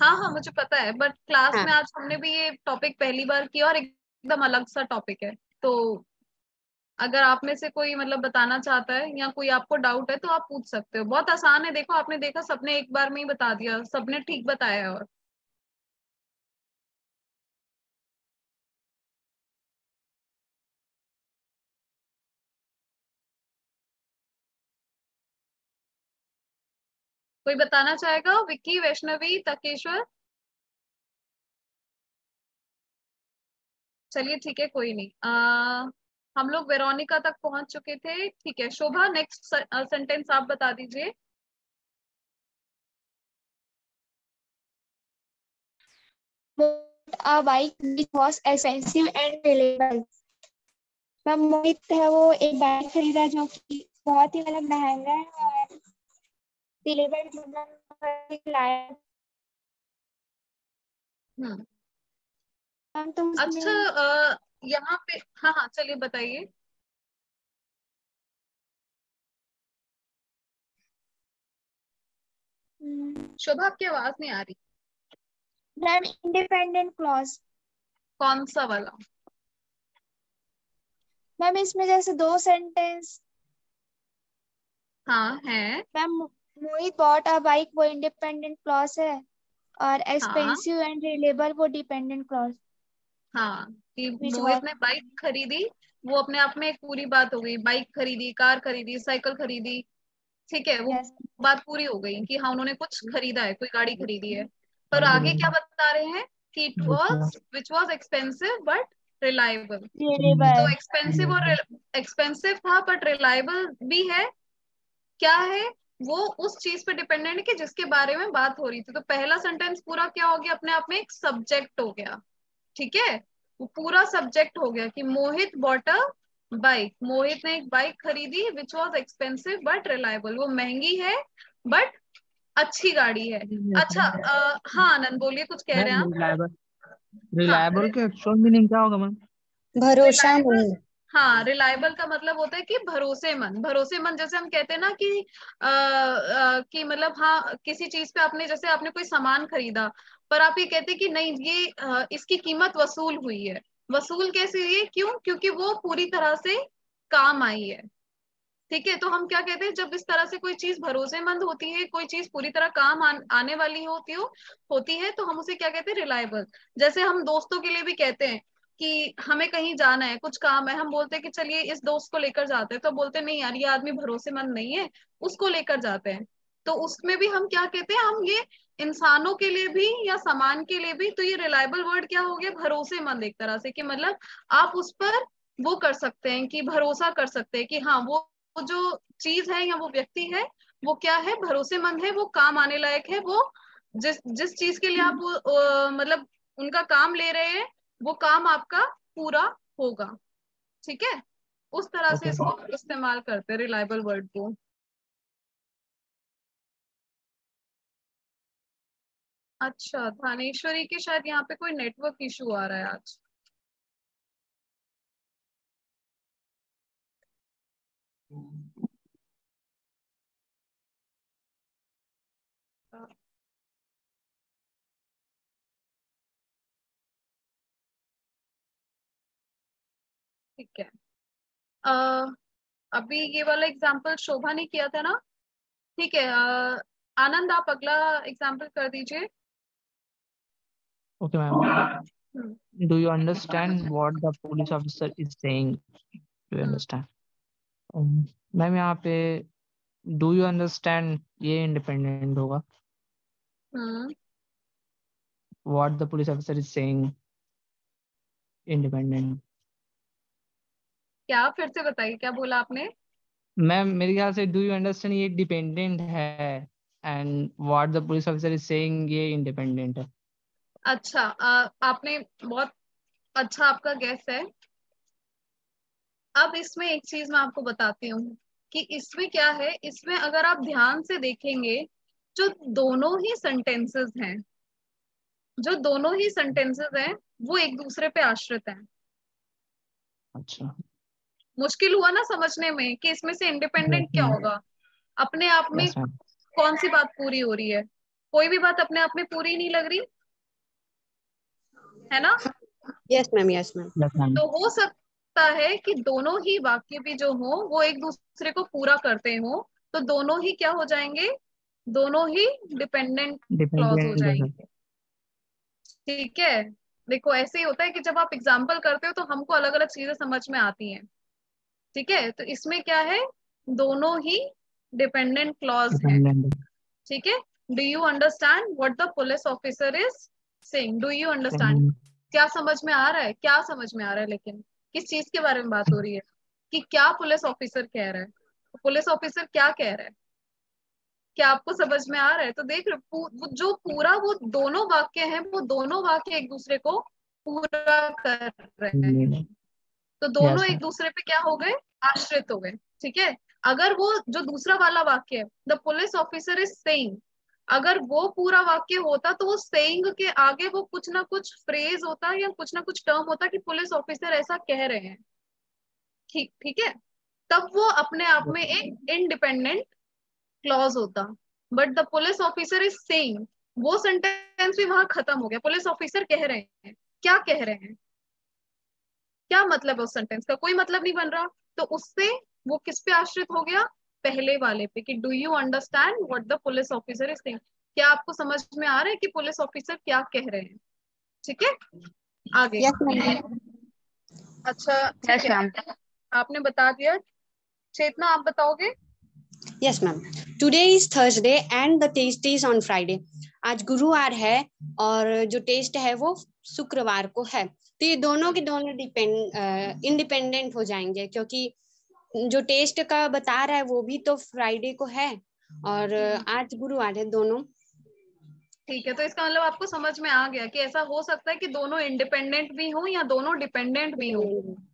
हाँ हाँ मुझे पता है, बट क्लास हाँ में आज हमने भी ये टॉपिक पहली बार किया और एकदम अलग सा टॉपिक है। तो अगर आप में से कोई मतलब बताना चाहता है या कोई आपको डाउट है तो आप पूछ सकते हो। बहुत आसान है, देखो आपने देखा सबने एक बार में ही बता दिया, सबने ठीक बताया है। और कोई बताना चाहेगा? विक्की, वैष्णवी, तकेश्वर? चलिए ठीक है, कोई नहीं। हम लोग वेरोनिका तक पहुंच चुके थे। ठीक है, शोभा नेक्स्ट सेंटेंस आप बता दीजिए। A bike which was expensive and reliable. Ma'am Mohit है वो एक बाइक खरीदा जो कि बहुत ही मतलब महंगा है और डिलीवर लाया। मैम तो अच्छा, यहाँ पे हाँ हाँ चलिए बताइए। शोभा आपकी आवाज नहीं आ रही। Ma'am independent clause. कौन सा वाला? मैम इसमें जैसे दो सेंटेंस, हाँ है। Ma'am Mohit bought a bike वो इंडिपेंडेंट क्लॉज है और हाँ एक्सपेंसिव एंड रिलेबल वो डिपेंडेंट क्लॉज। हाँ, कि विच मोहित वॉट ने बाइक खरीदी, वो अपने आप में एक पूरी बात हो गई। बाइक खरीदी, कार खरीदी, साइकिल खरीदी। ठीक है, वो यस। बात पूरी हो गई कि हाँ उन्होंने कुछ खरीदा है, कोई गाड़ी खरीदी है। पर आगे क्या बता रहे हैं कि it was which was expensive but reliable. तो रिलायबल। एक्सपेंसिव और एक्सपेंसिव था बट रिलायबल भी है। क्या है वो उस चीज पे डिपेंडेंट है कि जिसके बारे में बात हो रही थी। तो पहला सेंटेंस पूरा क्या हो गया, अपने आप में एक सब्जेक्ट हो गया। ठीक है, वो पूरा सब्जेक्ट हो गया कि मोहित बॉट अ बाइक, मोहित ने एक बाइक खरीदी which was expensive but reliable, वो महंगी है बट अच्छी गाड़ी है। अच्छा हाँ आनंद बोलिए, कुछ कह रहे हैं आप? रिलायबल, हाँ रिलायबल के एक्चुअल मीनिंग क्या होगा मैम? भरोसेमंद। हाँ, रिलायबल का मतलब होता है कि भरोसेमंद। भरोसेमंद जैसे हम कहते हैं ना कि मतलब हाँ किसी चीज पे आपने, जैसे आपने कोई सामान खरीदा पर आप ये कहते हैं कि नहीं ये इसकी कीमत वसूल हुई है। वसूल कैसे हुई है? क्यों? क्योंकि वो पूरी तरह से काम आई है। ठीक है, तो हम क्या कहते हैं, जब इस तरह से कोई चीज भरोसेमंद होती है, कोई चीज पूरी तरह काम आने वाली होती है तो हम उसे क्या कहते हैं, रिलायबल। जैसे हम दोस्तों के लिए भी कहते हैं कि हमें कहीं जाना है, कुछ काम है, हम बोलते हैं कि चलिए इस दोस्त को लेकर जाते हैं, तो बोलते हैं नहीं यार ये आदमी भरोसेमंद नहीं है, उसको लेकर जाते हैं। तो उसमें भी हम क्या कहते हैं, हम ये इंसानों के लिए भी या सामान के लिए भी, तो ये रिलायबल वर्ड क्या हो गया, भरोसेमंद एक तरह से, कि मतलब आप उस पर वो कर सकते हैं कि भरोसा कर सकते हैं कि हाँ वो जो चीज है या वो व्यक्ति है वो क्या है, भरोसेमंद है, वो काम आने लायक है, वो जिस जिस चीज के लिए आप मतलब उनका काम ले रहे हैं वो काम आपका पूरा होगा। ठीक है, उस तरह से ओके। इसको इस्तेमाल करते हैं रिलायबल वर्ड को। अच्छा, थानेश्वरी के शायद यहाँ पे कोई नेटवर्क इशू आ रहा है आज। ठीक है, अभी ये वाला एग्जाम्पल शोभा ने किया था ना। ठीक है, आनंद आप अगला एग्जाम्पल कर दीजिए। Okay ma'am, hmm, do you understand what the police officer is saying? Do you understand? Ma'am यहाँ पे डू यू अंडरस्टैंड ये इंडिपेंडेंट होगा, hmm, what the police officer is saying independent. क्या फिर से बताइए, क्या बोला आपने? मैम मेरे ख्याल से डू यू अंडरस्टैंड ये डिपेंडेंट है and what the police officer is saying ये इंडिपेंडेंट है। अच्छा, आपने बहुत अच्छा, आपका गैस है। अब इसमें एक चीज मैं आपको बताती हूँ कि इसमें क्या है, इसमें अगर आप ध्यान से देखेंगे जो दोनों ही सेंटेंसेस हैं, जो दोनों ही सेंटेंसेस हैं वो एक दूसरे पे आश्रित हैं। अच्छा। मुश्किल हुआ ना समझने में कि इसमें से यस इंडिपेंडेंट क्या मैम। होगा। अपने आप में यस मैम। कौन सी बात पूरी हो रही है? कोई भी बात अपने आप में पूरी नहीं लग रही है ना। Yes ma'am, yes ma'am. Yes ma'am. तो हो सकता है कि दोनों ही वाक्य भी जो हो वो एक दूसरे को पूरा करते हो, तो दोनों ही क्या हो जाएंगे, दोनों ही डिपेंडेंट क्लॉज हो डिपेंडेंट है सर। जाएंगे। ठीक है, देखो ऐसे ही होता है कि जब आप एग्जाम्पल करते हो तो हमको अलग अलग चीजें समझ में आती हैं। ठीक है, तो इसमें क्या है, दोनों ही डिपेंडेंट क्लॉज हैं। डिपेंडेंट ठीक है, do you understand what the police officer is saying? Do you understand? है। क्या समझ में आ रहा है, क्या समझ में आ रहा है, लेकिन किस चीज के बारे में बात हो रही है, कि क्या पुलिस ऑफिसर कह रहा है, पुलिस ऑफिसर क्या कह रहा है, क्या आपको समझ में आ रहा है? तो देख जो पूरा वो दोनों वाक्य हैं वो दोनों वाक्य एक दूसरे को पूरा कर रहे हैं, तो दोनों यस एक मैम। दूसरे पे क्या हो गए, आश्रित हो गए। ठीक है, अगर वो जो दूसरा वाला वाक्य है, the police officer is saying, अगर वो पूरा वाक्य होता तो वो सेइंग के आगे वो कुछ ना कुछ फ्रेज होता या कुछ ना कुछ टर्म होता कि पुलिस ऑफिसर ऐसा कह रहे हैं। ठीक ठीक है, तब वो अपने आप में एक इंडिपेंडेंट क्लॉज होता। But the police officer is saying, वो सेंटेंस भी वहां खत्म हो गया। पुलिस ऑफिसर कह रहे हैं, क्या कह रहे हैं, क्या मतलब है उस सेंटेंस का, कोई मतलब नहीं बन रहा। तो उससे वो किस पे आश्रित हो गया, पहले वाले पे, कि do you understand what the police officer is saying? क्या आपको समझ में आ रहा है कि पुलिस ऑफिसर क्या कह रहे हैं? ठीक है, आगे। Yes ma'am. अच्छा ठीक यस है, मैम। आपने बता दिया। चेतना आप बताओगे? Yes ma'am. Today is Thursday and the test is on Friday. आज गुरुवार है और जो टेस्ट है वो शुक्रवार को है। तो ये दोनों के दोनों इंडिपेंडेंट हो जाएंगे, क्योंकि जो टेस्ट का बता रहा है वो भी तो फ्राइडे को है और आज गुरुवार है दोनों। ठीक है, तो इसका मतलब आपको समझ में आ गया कि ऐसा हो सकता है कि दोनों इंडिपेंडेंट भी हो या दोनों डिपेंडेंट भी हो।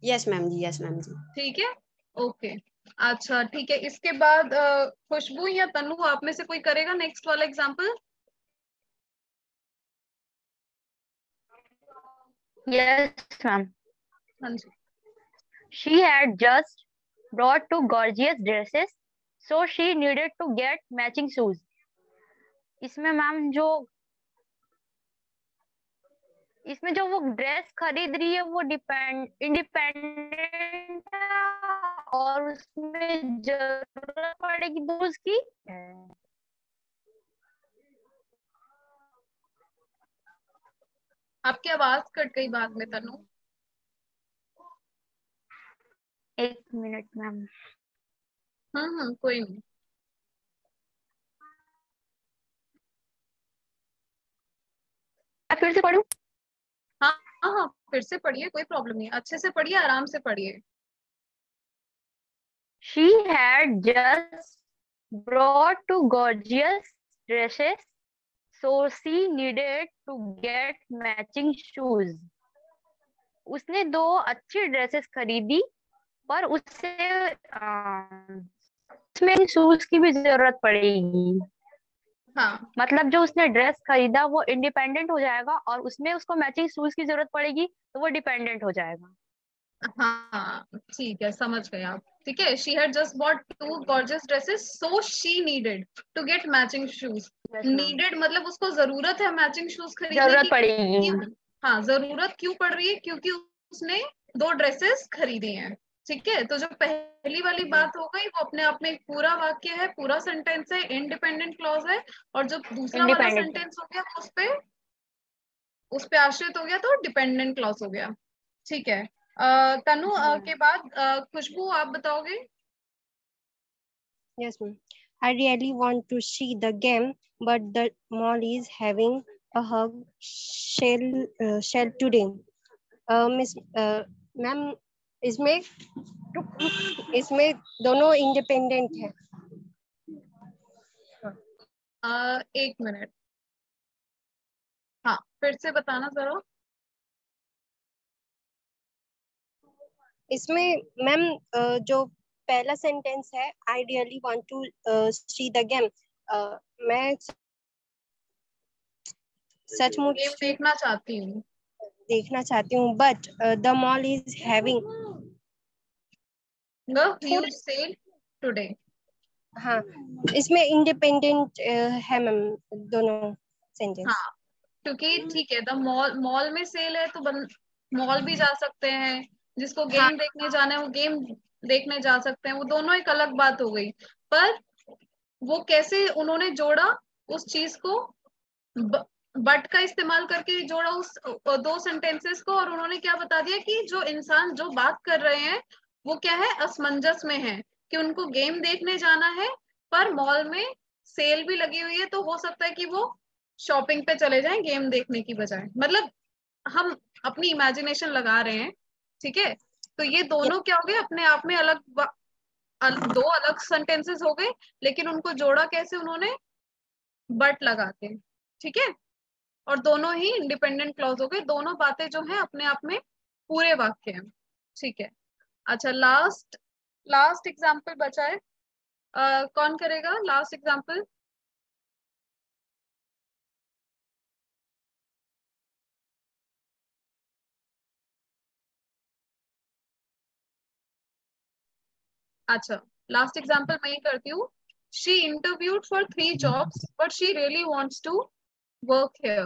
यस मैम जी, यस मैम जी। ठीक है, ओके। अच्छा ठीक है, इसके बाद खुशबू या तनु आप में से कोई करेगा नेक्स्ट वाला एग्जांपल? Yes, ma'am. हाँ जी। She had just brought two gorgeous dresses, so she needed to get matching shoes. इसमें मैम इसमें जो वो ड्रेस खरीद रही है वो इंडिपेंडेंट है और उसमें जरूरत पड़ेगी तो उसकी आपकी आवाज कट गई बाद में तनु। 1 मिनट मैम। कोई नहीं। फिर से पढ़ूं? हाँ हाँ, फिर से पढ़िए, कोई प्रॉब्लम नहीं, अच्छे से पढ़िए, आराम से पढ़िए। She had just brought two gorgeous dresses, so she needed to get matching shoes. उसने 2 अच्छी ड्रेसेस खरीदी पर उसमें शूज की भी जरूरत पड़ेगी। हाँ मतलब जो उसने ड्रेस खरीदा वो इंडिपेंडेंट हो जाएगा और उसमें उसको मैचिंग शूज की जरूरत पड़ेगी तो वो डिपेंडेंट हो जाएगा। हाँ ठीक है, समझ गए आप। ठीक है, she had just bought two gorgeous dresses, so she needed to get matching shoes. Needed मतलब उसको जरूरत है मैचिंग शूज खरीदने जरूरत की। पड़ेगी। हाँ, जरूरत क्यों पड़ रही है? क्योंकि उसने 2 ड्रेसेस खरीदी हैं। ठीक है, तो जो पहली वाली बात हो गई वो अपने आप में एक पूरा वाक्य है, पूरा सेंटेंस है, इंडिपेंडेंट क्लॉज है। और जो दूसरा वाला सेंटेंस हो गया उस पे आश्रित हो गया तो डिपेंडेंट क्लॉज हो गया। ठीक है, तनु के बाद खुशबू आप बताओगे? Yes ma'am. I really want to see the game, but the mall is having a hug sale today. Miss ma'am इसमें दोनों इंडिपेंडेंट है। एक मिनट, हाँ फिर से बताना जरा। इसमें मैम जो पहला सेंटेंस है, I really want to see the game, मैं सचमुच गेम देखना चाहती हूँ, but the mall is having huge sale today. हाँ, इसमें इंडिपेंडेंट है मैम दोनों सेंटेंस। हाँ, क्योंकि ठीक है, द मॉल में सेल है तो मॉल भी जा सकते हैं, जिसको गेम देखने जाना है वो गेम देखने जा सकते हैं, वो दोनों एक अलग बात हो गई। पर वो कैसे उन्होंने जोड़ा उस चीज को, बट का इस्तेमाल करके जोड़ा उस 2 सेंटेंसेस को, और उन्होंने क्या बता दिया कि जो इंसान जो बात कर रहे हैं वो क्या है, असमंजस में है कि उनको गेम देखने जाना है पर मॉल में सेल भी लगी हुई है, तो हो सकता है कि वो शॉपिंग पे चले जाएं गेम देखने की बजाय। मतलब हम अपनी इमेजिनेशन लगा रहे हैं। ठीक है, तो ये दोनों क्या हो गए, अपने आप में दो अलग सेंटेंसेस हो गए, लेकिन उनको जोड़ा कैसे उन्होंने, बट लगा के। ठीक है, और दोनों ही इंडिपेंडेंट क्लॉज हो गए, दोनों बातें जो हैं अपने आप में पूरे वाक्य हैं। ठीक है, अच्छा लास्ट एग्जाम्पल बचा है, कौन करेगा लास्ट एग्जाम्पल? अच्छा, लास्ट एग्जाम्पल मैं ही करती हूँ। She interviewed for 3 jobs but she really wants to work here.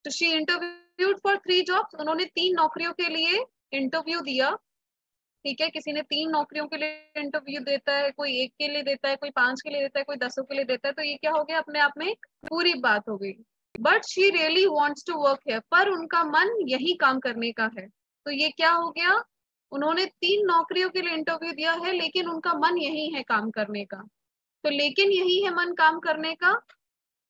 तो शी इंटरव्यूड फॉर 3 jobs, उन्होंने 3 नौकरियों के लिए इंटरव्यू दिया। ठीक है, किसी ने 3 नौकरियों के लिए इंटरव्यू देता है, कोई 1 के लिए देता है, कोई 5 के लिए देता है, कोई 10 के लिए देता है, तो ये क्या हो गया, अपने आप में एक पूरी बात हो गई। But she really wants to work here, पर उनका मन यही काम करने का है। तो ये क्या हो गया, उन्होंने 3 नौकरियों के लिए इंटरव्यू दिया है लेकिन उनका मन यही है काम करने का। तो लेकिन यही है मन काम करने का,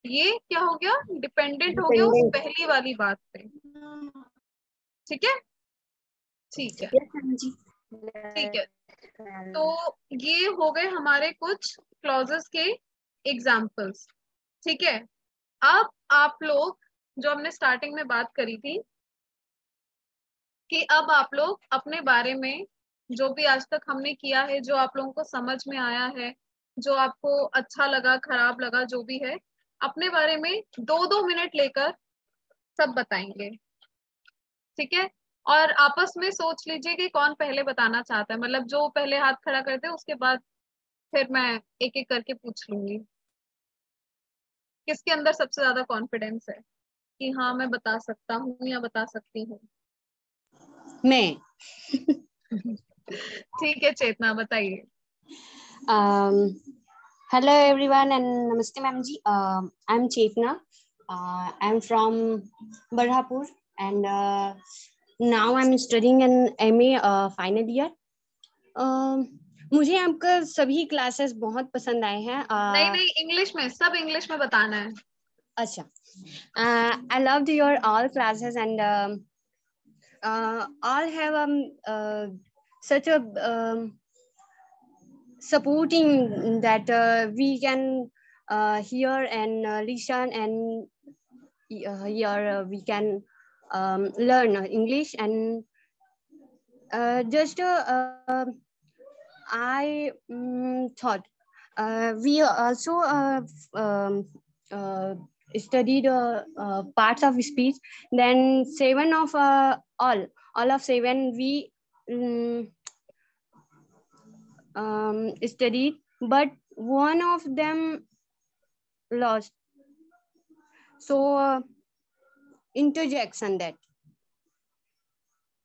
ये क्या हो गया, डिपेंडेंट हो गया उस पहली वाली बात पे। ठीक है, ठीक है, Yes, ma'am ji. ठीक है। तो ये हो गए हमारे कुछ क्लॉजेस के एग्जाम्पल्स। ठीक है, अब आप लोग जो हमने स्टार्टिंग में बात करी थी कि अब आप लोग अपने बारे में जो भी आज तक हमने किया है, जो आप लोगों को समझ में आया है, जो आपको अच्छा लगा, खराब लगा, जो भी है, अपने बारे में 2-2 मिनट लेकर सब बताएंगे। ठीक है, और आपस में सोच लीजिए कि कौन पहले बताना चाहता है, मतलब जो पहले हाथ खड़ा करते हैं उसके बाद फिर मैं एक एक करके पूछ लूंगी किसके अंदर सबसे ज्यादा कॉन्फिडेंस है कि हाँ मैं बता सकता हूँ या बता सकती हूँ। मैं. ठीक है, चेतना बताइए। Hello everyone and namaste ma'am ji. I'm Chetna. I'm from Barhapur and now I'm studying in MA final year. मुझे आपका सभी क्लासेस बहुत पसंद आए हैं. नहीं नहीं, इंग्लिश में, सब इंग्लिश में बताना है। अच्छा. I loved your all classes and all have such a supporting that we can hear and listen and here we can learn English and just I thought we also studied parts of speech. Then 7 of all of 7 we studied, but one of them lost. So interjection and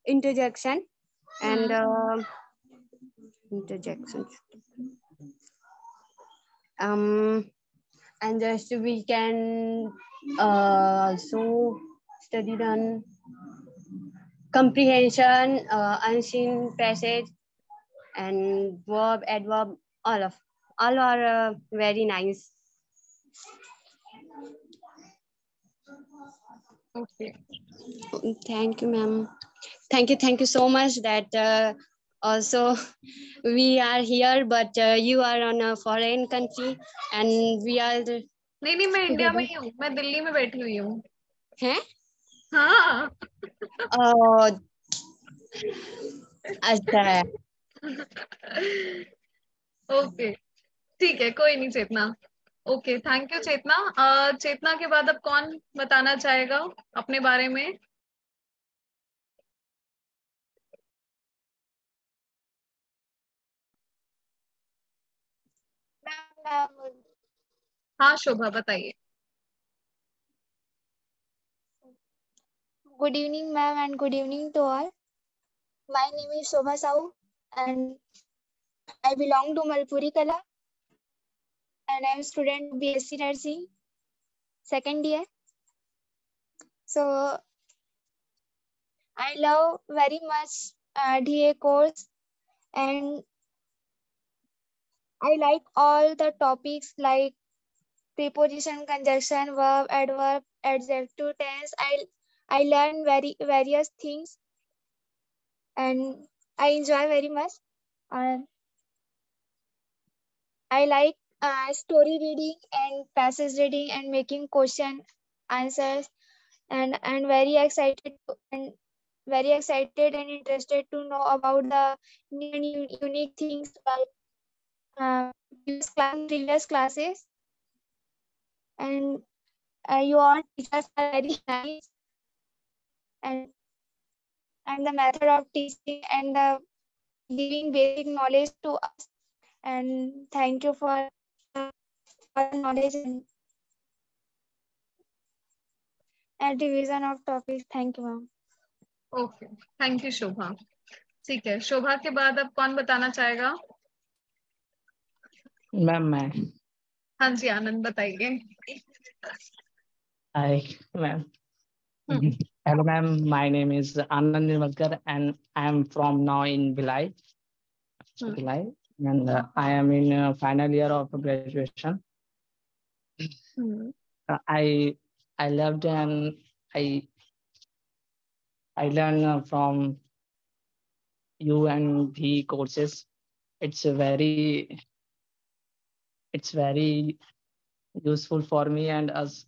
interjection. And just we can also study on comprehension, unseen passage, and verb, adverb, all are very nice. Okay. Thank you, ma'am. Thank you so much that also we are here, but you are on a foreign country and we are नहीं, मैं India में together. ही हूँ, मैं दिल्ली में बैठी हुई हूँ। हैं? हाँ। अच्छा. ओके, ठीक है, कोई नहीं चेतना। ओके, थैंक यू चेतना। चेतना के बाद अब कौन बताना चाहेगा अपने बारे में? हाँ शोभा बताइए। Good evening, ma'am, and good evening to all. My name is Shobha Sahu, and I belong to Malpuri Kala, and I am student of BSc Nursing, second year. So I love very much DA course, and I like all the topics like preposition, conjunction, verb, adverb, adjective, tense. I learn various things, and I enjoy very much. I like story reading and passage reading and making question answers, and very excited and interested to know about the new and unique things like previous classes, and you all teachers are very nice, and the method of teaching and the giving basic knowledge to us, and thank you for the knowledge and division of topics. Thank you, ma'am. Okay, thank you Shobha. ठीक है, शोभा के बाद अब कौन बताना चाहेगा? Ma'am मैं। हाँ जी, आनंद बताइए। Hi ma'am. Hello ma'am, my name is Anand Nirmalkar and I am from now in Bhilai. Bhilai, and I am in final year of graduation. I loved and I I learn from you and the courses. It's very it's very useful for me and us.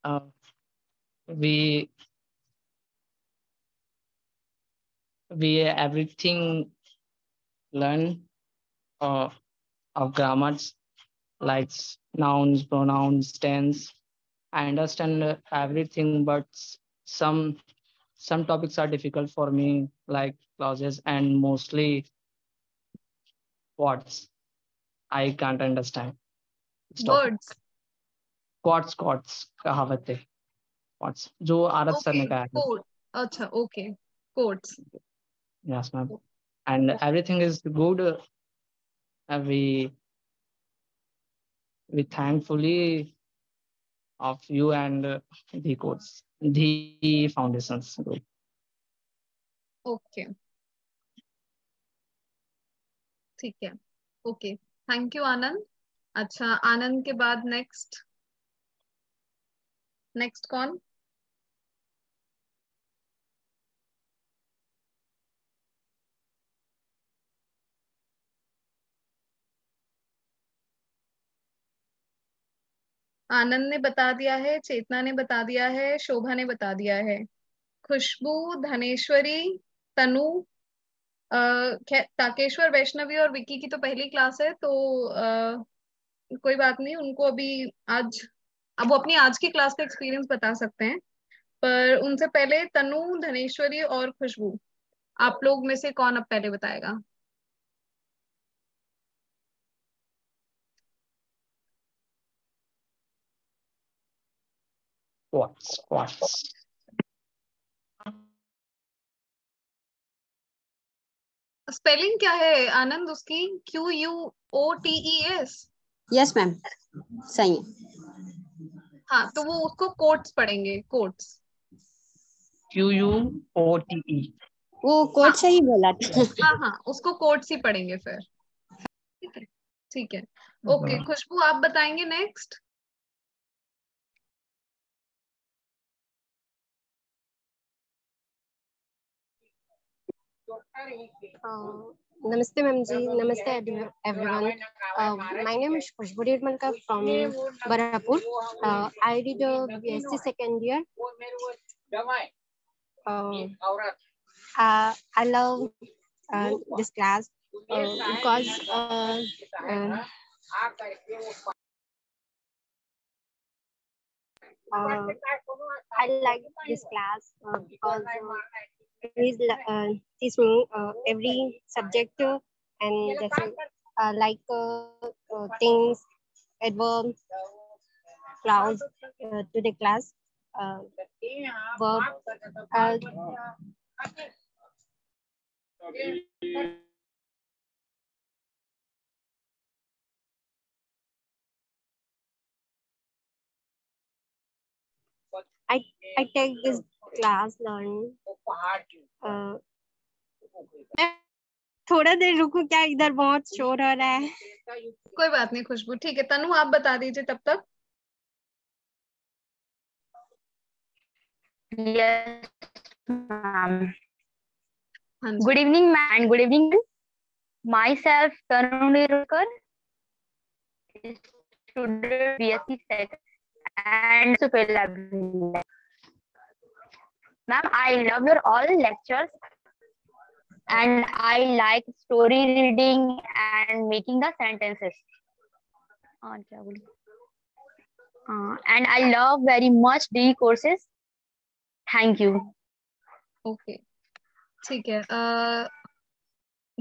Uh, we we everything learn uh, of grammars like nouns, pronouns, tense. I understand everything, but some topics are difficult for me, like clauses and mostly words. I can't understand this topic. Words. Quotes कहावतें quotes जो आरत sir ने Okay. कहा है. Quote. अच्छा, okay. Quotes. Yes, ma'am. And everything is good. We thankfully of you and the course, the foundations group. Okay. ठीक है. Okay. Thank you, आनंद. अच्छा, आनंद के बाद नेक्स्ट कौन? आनंद ने बता दिया है, चेतना ने बता दिया है, शोभा ने बता दिया है. खुशबू, धनेश्वरी, तनु, ताकेश्वर, वैष्णवी और विक्की की तो पहली क्लास है, तो कोई बात नहीं, उनको अभी आज अब वो अपनी आज की क्लास का एक्सपीरियंस बता सकते हैं. पर उनसे पहले तनु, धनेश्वरी और खुशबू, आप लोग में से कौन अब पहले बताएगा? Quotes. स्पेलिंग क्या है आनंद उसकी? QUOTES. यस मैम, सही है. हाँ, तो वो उसको कोट्स पढ़ेंगे. कोट्स. QUOTE. वो कोट से ही बोला था. हाँ हाँ, उसको कोट्स ही पढ़ेंगे फिर. ठीक है, ठीक है. ओके, खुशबू आप बताएंगे next. Namaste, ma'am ji. Namaste, everyone. My name is Khushbu Malka from Barapur. I did BSc second year. I love this class because I like this class because please teach me every subject and like things, adverbs, clause to the class, verb. I take this class learning. थोड़ा देर रुको, क्या इधर बहुत शोर हो रहा है. कोई बात नहीं खुशबू, ठीक है. तनु आप बता दीजिए तब तक. Yes, ma'am. हाँ जी. Good evening, ma'am, and good evening. Myself, Tanu Nirukar, student BSc Sec and Superior. Ma'am, I love your all lectures, and I like story reading and making the sentences. And I love very much DE courses. Thank you. Okay, ठीक है.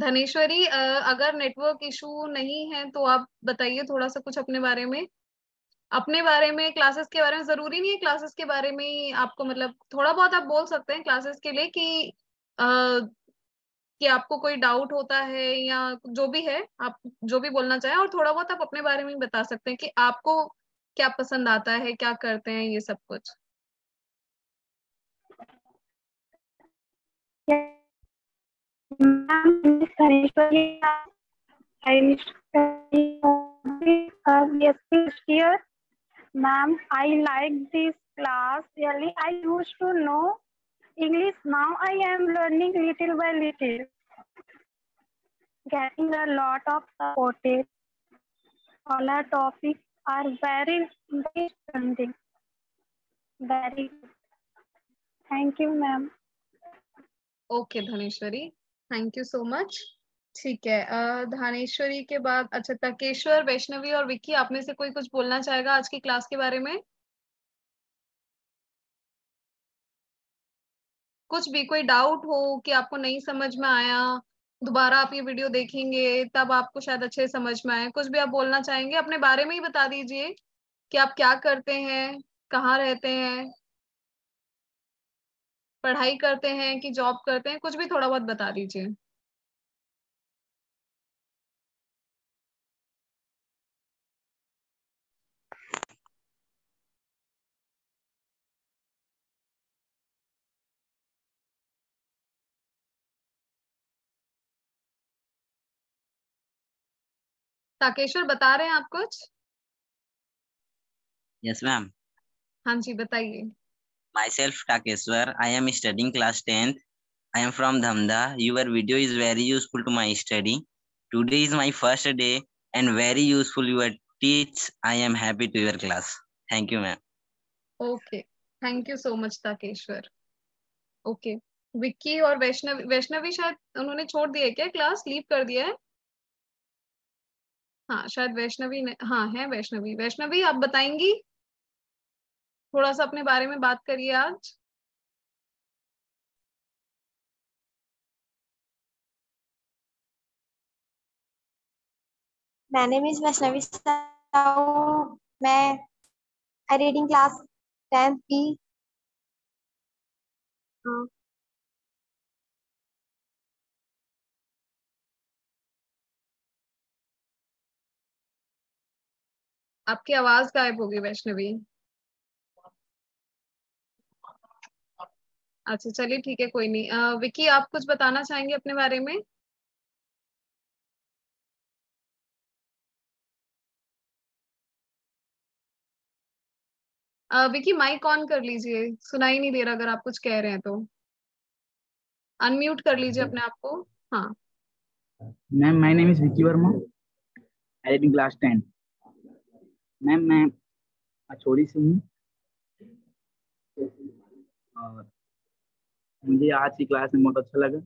धनेश्वरी, अगर network issue नहीं है तो आप बताइए थोड़ा सा कुछ अपने बारे में. क्लासेस के बारे में. जरूरी नहीं है क्लासेस के बारे में ही आपको, मतलब थोड़ा बहुत आप बोल सकते हैं क्लासेस के लिए कि आपको कोई डाउट होता है या जो भी है, आप जो भी बोलना चाहें. और थोड़ा बहुत आप अपने बारे में बता सकते हैं कि आपको क्या पसंद आता है, क्या करते हैं, ये सब कुछ. Ma'am, I like this class. Really, I used to know Now I am learning little by little, getting a lot of supported. All our topics are very interesting. Very good. Thank you, ma'am. Okay Dhaneshwari, thank you so much. ठीक है, धानेश्वरी के बाद अच्छा तकेश्वर, वैष्णवी और विक्की, आप में से कोई कुछ बोलना चाहेगा आज की क्लास के बारे में? कुछ भी, कोई डाउट हो कि आपको नहीं समझ में आया, दोबारा आप ये वीडियो देखेंगे तब आपको शायद अच्छे समझ में आए, कुछ भी आप बोलना चाहेंगे अपने बारे में ही बता दीजिए कि आप क्या करते हैं, कहाँ रहते हैं, पढ़ाई करते हैं कि जॉब करते हैं, कुछ भी थोड़ा बहुत बता दीजिए। ताकेश्वर बता रहे हैं आप कुछ? Yes, ma'am. हाँ जी बताइए। Myself, Takeshwar. I am studying class 10th. I am from Dhamda. Your video is very useful to my study. Today is my first day and very useful your teach. I am happy to your class. Thank you, ma'am. Okay, thank you so much Takeshwar. Okay, Vicky और वैष्णवी, वैष्णवी शायद उन्होंने छोड़ दिया है क्या, class leave कर दिया है? हाँ शायद वैष्णवी ने, हाँ है वैष्णवी। वैष्णवी आप बताएंगी, थोड़ा सा अपने बारे में बात करिए आज। My name is Vaishnavi Sahu. मैं I reading class 10th B. आपकी आवाज गायब होगी वैष्णवी। अच्छा चलिए ठीक है, कोई नहीं। विक्की आप कुछ बताना चाहेंगे अपने बारे में? विक्की माइक ऑन कर लीजिए, सुनाई नहीं दे रहा अगर आप कुछ कह रहे हैं तो। अनम्यूट कर लीजिए अपने आप को। हाँ ma'am, my name is Vicky Verma, I reading class 10। Ma'am मैं अछोड़ी से हूँ और मुझे आज की क्लास में बहुत अच्छा लगा।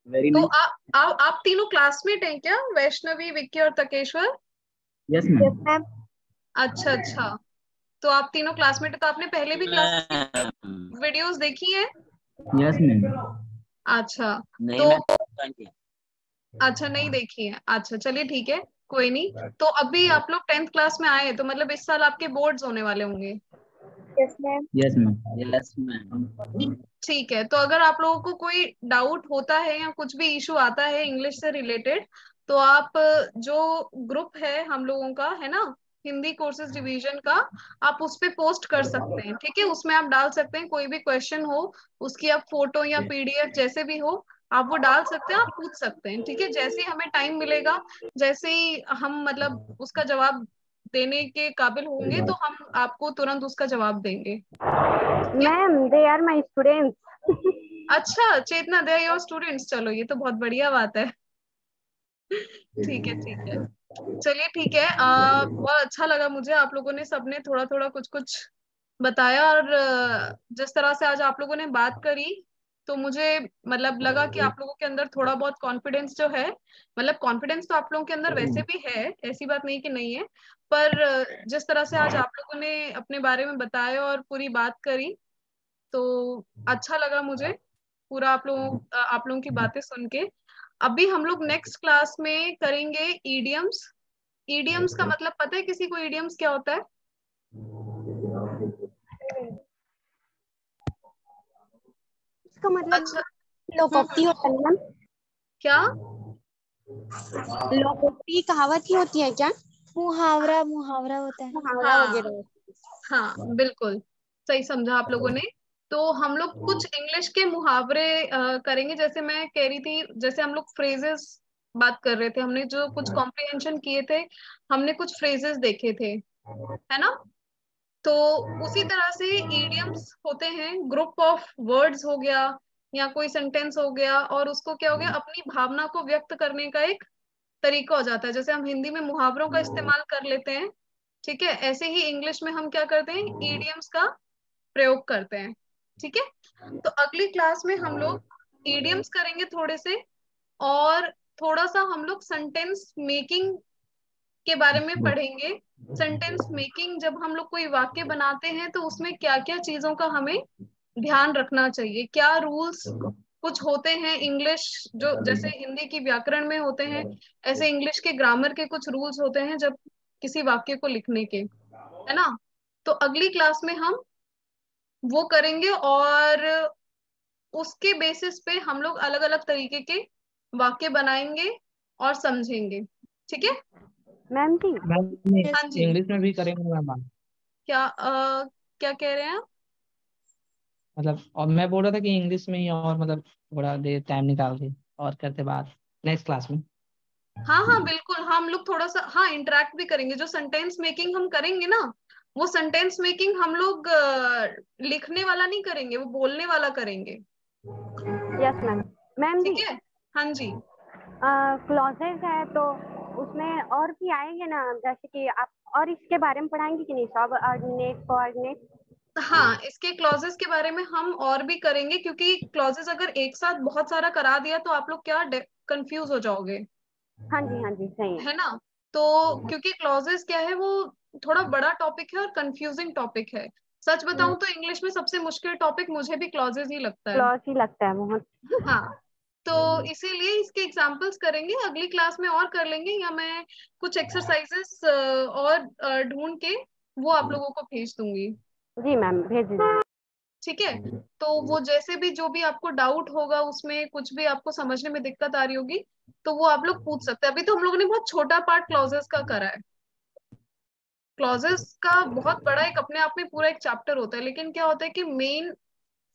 वेरी तो नाइस। आप तीनों क्लासमेट हैं क्या, वैष्णवी, विक्की और तकेश्वर? Yes ma'am. अच्छा अच्छा, तो आप तीनों क्लासमेट, तो आपने पहले भी क्लास वीडियोस देखी हैं? Yes ma'am. अच्छा नहीं, तो ma'am. अच्छा नहीं देखी है, अच्छा चलिए ठीक है, कोई नहीं। तो अभी आप लोग 10th क्लास में आए, तो मतलब इस साल आपके बोर्ड्स होने वाले होंगे। Yes, ma'am. Yes ma'am. Yes, ma'am. ठीक है, तो अगर आप लोगों को कोई डाउट होता है या कुछ भी इशू आता है इंग्लिश से रिलेटेड, तो आप जो ग्रुप है हम लोगों का है ना, हिंदी कोर्सेज डिवीजन का, आप उस पे पोस्ट कर सकते हैं, ठीक है? उसमें आप डाल सकते हैं कोई भी क्वेश्चन हो, उसकी आप फोटो या पीडीएफ जैसे भी हो आप वो डाल सकते हैं, आप पूछ सकते हैं, ठीक है? जैसे ही हमें टाइम मिलेगा, जैसे ही हम मतलब उसका जवाब देने के काबिल होंगे, तो हम आपको तुरंत उसका जवाब देंगे। Ma'am, they are my students. अच्छा चेतना, दे योर स्टूडेंट्स, चलो ये तो बहुत बढ़िया बात है। ठीक है ठीक है, चलिए ठीक है। बहुत अच्छा लगा मुझे, आप लोगों ने सबने थोड़ा थोड़ा कुछ कुछ बताया, और जिस तरह से आज आप लोगों ने बात करी, तो मुझे मतलब लगा कि आप लोगों के अंदर थोड़ा बहुत कॉन्फिडेंस जो है, मतलब कॉन्फिडेंस तो आप लोगों के अंदर वैसे भी है, ऐसी बात नहीं कि नहीं है, पर जिस तरह से आज आप लोगों ने अपने बारे में बताया और पूरी बात करी, तो अच्छा लगा मुझे पूरा आप लोगों की बातें सुन के। अभी हम लोग नेक्स्ट क्लास में करेंगे ईडियम्स। ईडियम्स का मतलब पता है किसी को, ईडियम्स क्या होता है? इसका मतलब अच्छा लोकोक्ति होता है मैम। क्या? लोकोक्ति कहावत ही होती है क्या? मुहावरा मुहावरा होता है। मुहावरा हाँ वगैरह। हाँ बिल्कुल सही समझा आप लोगों ने। तो हम लोग कुछ इंग्लिश के मुहावरे करेंगे, जैसे मैं कह रही थी, जैसे हम लोग फ्रेजेस बात कर रहे थे, हमने जो कुछ कॉम्प्रिहेंशन किए थे, हमने कुछ फ्रेजेस देखे थे, है ना? तो उसी तरह से ईडियम्स होते हैं, ग्रुप ऑफ वर्ड्स हो गया या कोई सेंटेंस हो गया, और उसको क्या हो गया, अपनी भावना को व्यक्त करने का एक तरीका हो जाता है। जैसे हम हिंदी में मुहावरों का इस्तेमाल कर लेते हैं, ठीक है, ऐसे ही इंग्लिश में हम क्या करते हैं, ईडियम्स का प्रयोग करते हैं। ठीक है, तो अगली क्लास में हम लोग ईडियम्स करेंगे थोड़े से, और थोड़ा सा हम लोग सेंटेंस मेकिंग के बारे में पढ़ेंगे। सेंटेंस मेकिंग, जब हम लोग कोई वाक्य बनाते हैं तो उसमें क्या क्या चीजों का हमें ध्यान रखना चाहिए, क्या रूल्स कुछ होते हैं इंग्लिश, जो जैसे हिंदी की व्याकरण में होते हैं, ऐसे इंग्लिश के ग्रामर के कुछ रूल्स होते हैं जब किसी वाक्य को लिखने के, है ना। तो अगली क्लास में हम वो करेंगे, और उसके बेसिस पे हम लोग अलग अलग तरीके के वाक्य बनाएंगे और समझेंगे। ठीक है मैम जी। मैम हाँ जी, इंग्लिश में भी करेंगे मैम? क्या कह रहे हैं? मतलब और मैं बोल रहा था कि इंग्लिश में ही, और मतलब थोड़ा देर टाइम निकाल के और करते बात नेक्स्ट क्लास में। हाँ हाँ बिल्कुल, हम लोग थोड़ा सा हाँ इंटरेक्ट भी करेंगे। जो सेंटेंस मेकिंग हम करेंगे ना, वो सेंटेंस मेकिंग हम लोग लिखने वाला नहीं करेंगे, वो बोलने वाला करेंगे। Yes ma'am. मैम जी, ठीक है, हाँ जी। क्लॉजेज है तो उसमें और भी आएंगे ना, जैसे कि आप और इसके बारे में पढ़ाएंगे कि नहीं, सब ऑर्डिनेट कोऑर्डिनेट? हाँ, इसके क्लॉजेस के बारे में हम और भी करेंगे, क्योंकि क्लॉजेस अगर एक साथ बहुत सारा करा दिया तो आप लोग क्या कंफ्यूज हो जाओगे, हाँ जी, हाँ जी, सही है। है ना। तो क्योंकि क्लॉजेस क्या है, वो थोड़ा बड़ा टॉपिक है और कंफ्यूजिंग टॉपिक है। सच बताऊं तो इंग्लिश में सबसे मुश्किल टॉपिक मुझे भी क्लॉजेस ही लगता है। क्लॉज ही लगता है बहुत। हाँ, तो इसीलिए इसके एग्जांपल्स करेंगे, अगली क्लास में और कर लेंगे, या मैं कुछ एक्सरसाइजेस और ढूंढ के वो आप लोगों को भेज दूंगी। जी मैम, भेज दीजिए। ठीक है, तो वो जैसे भी जो भी आपको डाउट होगा, उसमें कुछ भी आपको समझने में दिक्कत आ रही होगी, तो वो आप लोग पूछ सकते हैं। अभी तो हम लोगों ने बहुत छोटा पार्ट क्लॉजेस का करा है। क्लॉजेस का बहुत बड़ा एक अपने आप में पूरा एक चैप्टर होता है, लेकिन क्या होता है कि मेन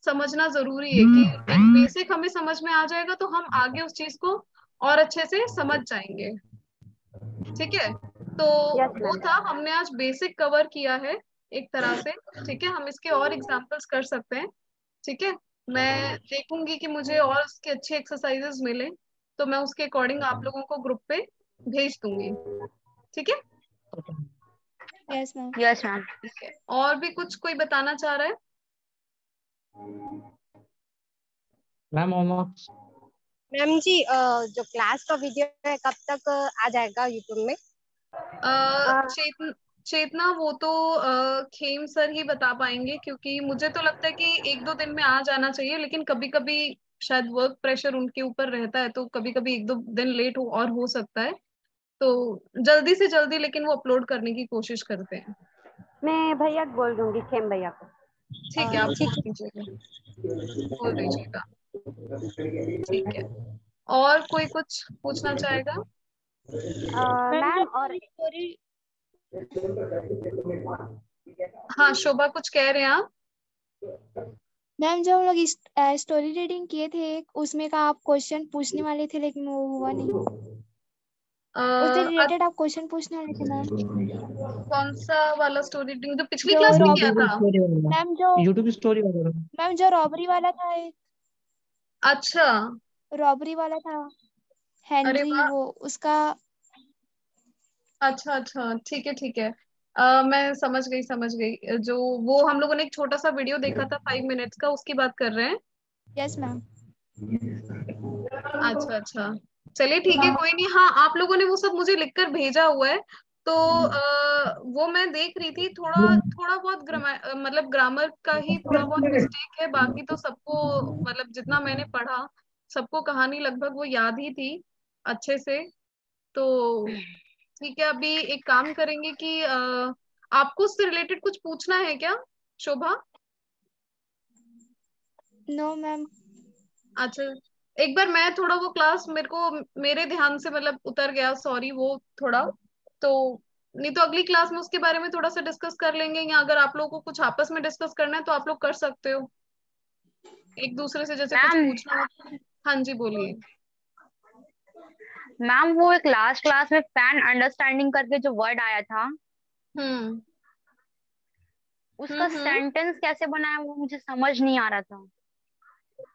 समझना जरूरी है, कि एक बेसिक हमें समझ में आ जाएगा तो हम आगे उस चीज को और अच्छे से समझ जाएंगे। ठीक है, तो यस वो मैम। था, हमने आज बेसिक कवर किया है एक तरह से। ठीक है, हम इसके और एग्जांपल्स कर सकते हैं। ठीक है, मैं देखूंगी कि मुझे और उसके अच्छे एक्सरसाइजेस मिले, तो मैं उसके अकॉर्डिंग आप लोगों को ग्रुप पे भेज दूंगी। ठीक है, यस मैम। Yes ma'am. ठीक है, और भी कुछ कोई बताना चाह रहा है? Ma'am homework. मैम जी, जो क्लास का वीडियो है कब तक आ जाएगा यूट्यूब में? चेतना वो तो खेम सर ही बता पाएंगे, क्योंकि मुझे तो लगता है कि एक दो दिन में आ जाना चाहिए, लेकिन कभी कभी शायद वर्क प्रेशर उनके ऊपर रहता है, तो कभी कभी एक दो दिन लेट हो सकता है। तो जल्दी से जल्दी लेकिन वो अपलोड करने की कोशिश करते हैं। मैं भैया को बोल दूंगी, खेम भैया को। ठीक है, आप ठीक बोल है। दीजिएगा, बोल दीजिएगा। ठीक है, और कोई कुछ पूछना चाहेगा? मैम जो मैम और हमारी स्टोरी हाँ, शोभा कुछ कह रहे हैं आप? मैम जो हम लोग स्टोरी रीडिंग किए थे, उसमें का आप क्वेश्चन पूछने वाले थे लेकिन वो हुआ नहीं। उससे अ, रिलेटेड आप क्वेश्चन पूछने वाले थे मैम। कौन सा वाला स्टोरी रीडिंग, जो पिछली जो क्लास में किया रॉबरी, था? स्टोरी वगैरह। मैम जो यूट्यूब स्टोरी वगैरह। मैम जो रॉबरी वाला था, एक अच्छा, रॉबरी वाला था, अरे हेनरी, वाह, वो उसका। अच्छा अच्छा, ठीक है ठीक है। मैं समझ गई, जो वो हम लोगों ने एक छोटा सा वीडियो देखा था 5 मिनट्स का, उसकी बात कर रहे हैं। Yes ma'am. अच्छा अच्छा, चलिए ठीक है, कोई नहीं। हाँ, आप लोगों ने वो सब मुझे लिखकर भेजा हुआ है, तो वो मैं देख रही थी। थोड़ा थोड़ा बहुत मतलब ग्रामर का ही थोड़ा बहुत मिस्टेक है, बाकी तो सबको, मतलब जितना मैंने पढ़ा, सबको कहानी लगभग वो याद ही थी अच्छे से। तो ठीक है, अभी एक काम करेंगे कि आपको उससे रिलेटेड कुछ पूछना है क्या, शोभा? No ma'am. अच्छा, एक बार मैं थोड़ा वो क्लास मेरे ध्यान से मतलब उतर गया, सॉरी वो थोड़ा। तो नहीं तो अगली क्लास में उसके बारे में थोड़ा सा डिस्कस कर लेंगे, या अगर आप लोगों को कुछ आपस में डिस्कस करना है तो आप लोग कर सकते हो, एक दूसरे से जैसे कुछ मैम पूछना हो तो। हाँ जी, बोलिए। मैम वो एक लास्ट क्लास में फैन अंडरस्टैंडिंग करके जो वर्ड आया था, हम्म, उसका सेंटेंस कैसे बनाया वो मुझे समझ नहीं आ रहा था।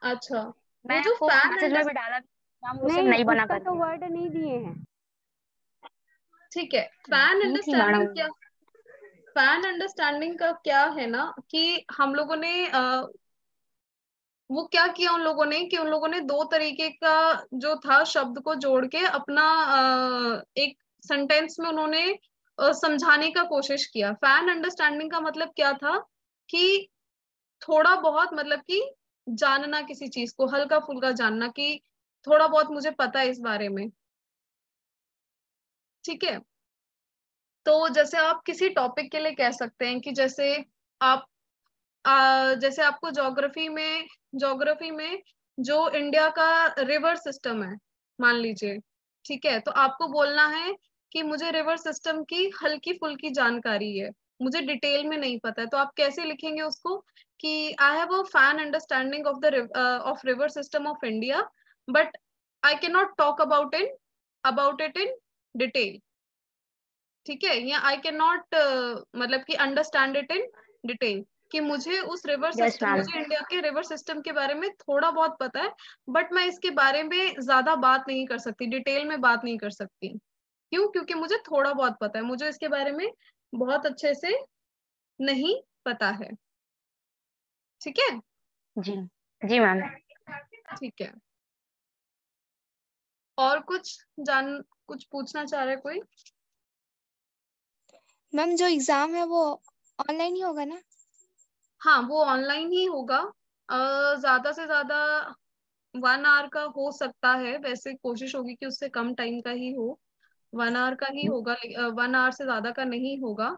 अच्छा, वो मैं जो आपको फैन मैसेज में भी डाला, हम उसे नहीं, नहीं बना उसका कर तो वर्ड नहीं दिए हैं। ठीक है, फैन दी थी अंडरस्टैंडिंग मैडम। क्या, फैन अंडरस्टैंडिंग का क्या है ना कि हम लोगों ने वो क्या किया उन लोगों ने कि उन लोगों ने दो तरीके का जो था शब्द को जोड़ के अपना एक सेंटेंस में उन्होंने समझाने का कोशिश किया। फैन अंडरस्टैंडिंग का मतलब क्या था कि थोड़ा बहुत मतलब कि जानना किसी चीज को, हल्का फुल्का जानना कि थोड़ा बहुत मुझे पता है इस बारे में। ठीक है, तो जैसे आप किसी टॉपिक के लिए कह सकते हैं कि जैसे आप जैसे आपको ज्योग्राफी में जो इंडिया का रिवर सिस्टम है मान लीजिए, ठीक है, तो आपको बोलना है कि मुझे रिवर सिस्टम की हल्की फुल्की जानकारी है, मुझे डिटेल में नहीं पता है। तो आप कैसे लिखेंगे उसको कि I have a fan understanding of river system of India, but I can not talk about it in detail. ठीक है, या आई कैन नॉट मतलब कि अंडरस्टैंड इट इन डिटेल, कि मुझे उस रिवर यस सिस्टम, मैम। मुझे इंडिया के रिवर सिस्टम के बारे में थोड़ा बहुत पता है, बट मैं इसके बारे में ज्यादा बात नहीं कर सकती, डिटेल में बात नहीं कर सकती। क्यों? क्योंकि मुझे थोड़ा बहुत पता है, मुझे इसके बारे में बहुत अच्छे से नहीं पता है। ठीक है, जी जी मैम। ठीक है। और कुछ पूछना चाह रहे कोई? मैम जो एग्जाम है वो ऑनलाइन ही होगा ना? हाँ, वो ऑनलाइन ही होगा। ज्यादा से ज्यादा 1 आवर का हो सकता है, वैसे कोशिश होगी कि उससे कम टाइम का ही हो, 1 आवर का ही होगा, 1 आवर से ज्यादा का नहीं होगा।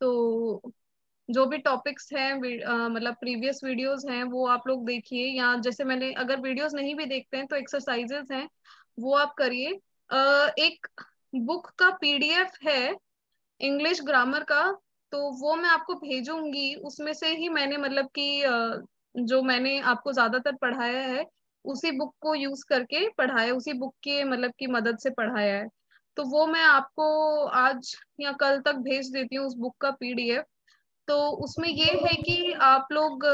तो जो भी टॉपिक्स हैं मतलब प्रीवियस वीडियोस हैं वो आप लोग देखिए, या जैसे मैंने, अगर वीडियोस नहीं भी देखते हैं तो एक्सरसाइजेस हैं वो आप करिए। एक बुक का पीडीएफ है इंग्लिश ग्रामर का, तो वो मैं आपको भेजूंगी, उसमें से ही मैंने मतलब कि जो मैंने आपको ज्यादातर पढ़ाया है उसी बुक को यूज करके पढ़ाया है, उसी बुक के मतलब की मदद से पढ़ाया है। तो वो मैं आपको आज या कल तक भेज देती हूँ उस बुक का पीडीएफ। तो उसमें ये है कि आप लोग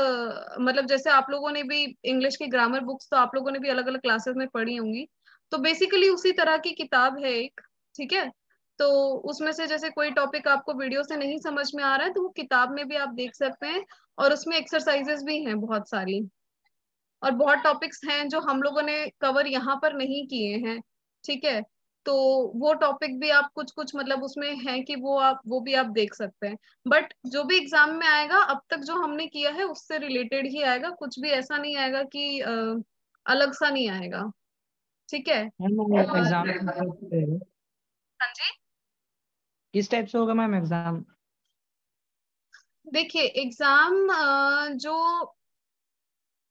मतलब जैसे आप लोगों ने भी इंग्लिश की ग्रामर बुक्स तो आप लोगों ने भी अलग अलग क्लासेस में पढ़ी होंगी, तो बेसिकली उसी तरह की किताब है एक। ठीक है, तो उसमें से जैसे कोई टॉपिक आपको वीडियो से नहीं समझ में आ रहा है तो वो किताब में भी आप देख सकते हैं, और उसमें एक्सरसाइजेस भी हैं बहुत सारी, और बहुत टॉपिक्स हैं जो हम लोगों ने कवर यहाँ पर नहीं किए हैं। ठीक है, तो वो टॉपिक भी आप कुछ कुछ मतलब उसमें है कि वो भी आप देख सकते हैं। बट जो भी एग्जाम में आएगा अब तक जो हमने किया है उससे रिलेटेड ही आएगा, कुछ भी ऐसा नहीं आएगा कि अलग सा नहीं आएगा। ठीक है, और एग्जाम हाँ जी, किस टाइप से होगा मैम एग्जाम? देखिए एग्जाम जो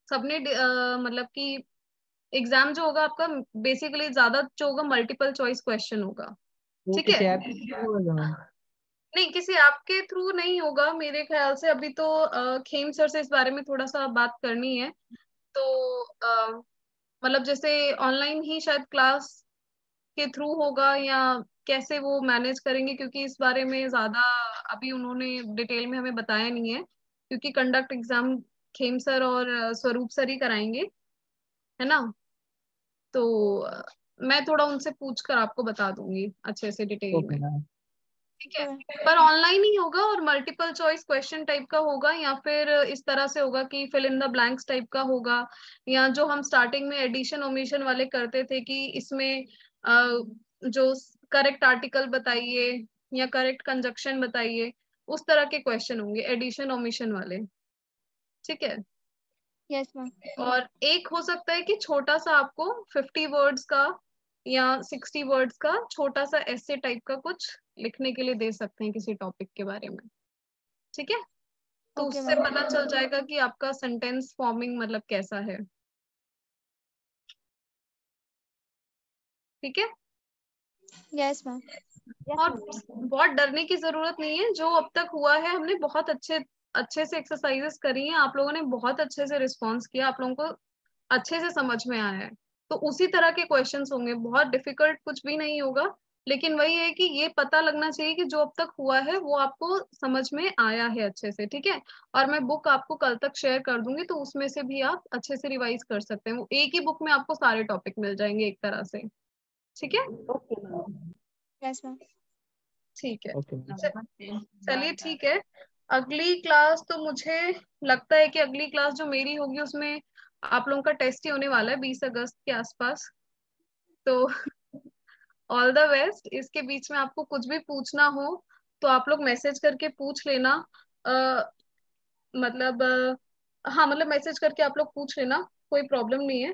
सबने मतलब कि एग्जाम जो होगा आपका बेसिकली ज्यादा जो होगा मल्टीपल चॉइस क्वेश्चन होगा। वो ठीक किसी है, ऐप होगा मैम? नहीं किसी आपके थ्रू नहीं होगा मेरे ख्याल से, अभी तो खेम सर से इस बारे में थोड़ा सा बात करनी है। तो मतलब जैसे ऑनलाइन ही शायद क्लास के थ्रू होगा, या कैसे वो मैनेज करेंगे, क्योंकि इस बारे में ज्यादा अभी उन्होंने डिटेल में हमें बताया नहीं है, क्योंकि कंडक्ट एग्जाम खेम सर और स्वरूप सर ही कराएंगे, है ना। तो मैं थोड़ा उनसे पूछ कर आपको बता दूंगी अच्छे से डिटेल ओके में। मैम। ठीक है, पर ऑनलाइन ही होगा और मल्टीपल चॉइस क्वेश्चन टाइप का होगा, या फिर इस तरह से होगा कि fill in the blanks type का होगा, या जो हम स्टार्टिंग में एडिशन ओमिशन वाले करते थे कि इसमें जो करेक्ट आर्टिकल बताइए या करेक्ट कंजक्शन बताइए, उस तरह के क्वेश्चन होंगे एडिशन ओमिशन वाले। ठीक है, यस मैम। और एक हो सकता है कि छोटा सा आपको 50 वर्ड्स का या 60 वर्ड्स का छोटा सा ऐसे टाइप का कुछ लिखने के लिए दे सकते हैं किसी टॉपिक के बारे में। ठीक है, तो ओके उससे मैम। पता चल जाएगा कि आपका सेंटेंस फॉर्मिंग मतलब कैसा है। ठीक है, यस मैम। और बहुत डरने की जरूरत नहीं है, जो अब तक हुआ है हमने बहुत अच्छे अच्छे से एक्सरसाइजेस करी हैं, आप लोगों ने बहुत अच्छे से रिस्पॉन्स किया, आप लोगों को अच्छे से समझ में आया है। तो उसी तरह के क्वेश्चंस होंगे, बहुत डिफिकल्ट कुछ भी नहीं होगा, लेकिन वही है कि ये पता लगना चाहिए कि जो अब तक हुआ है वो आपको समझ में आया है अच्छे से, ठीक है। और मैं बुक आपको कल तक शेयर कर दूंगी, तो उसमें से भी आप अच्छे से रिवाइज कर सकते हैं। वो एक ही बुक में आपको सारे टॉपिक मिल जाएंगे एक तरह से, ठीक है। Okay ma'am. Yes ma'am. ठीक है, ओके चलिए ठीक है। अगली क्लास तो मुझे लगता है कि अगली क्लास जो मेरी होगी उसमें आप लोगों का टेस्ट ही होने वाला है 20 अगस्त के आसपास। तो ऑल द बेस्ट। इसके बीच में आपको कुछ भी पूछना हो तो आप लोग मैसेज करके पूछ लेना। मतलब हाँ, मतलब मैसेज करके आप लोग पूछ लेना, कोई प्रॉब्लम नहीं है,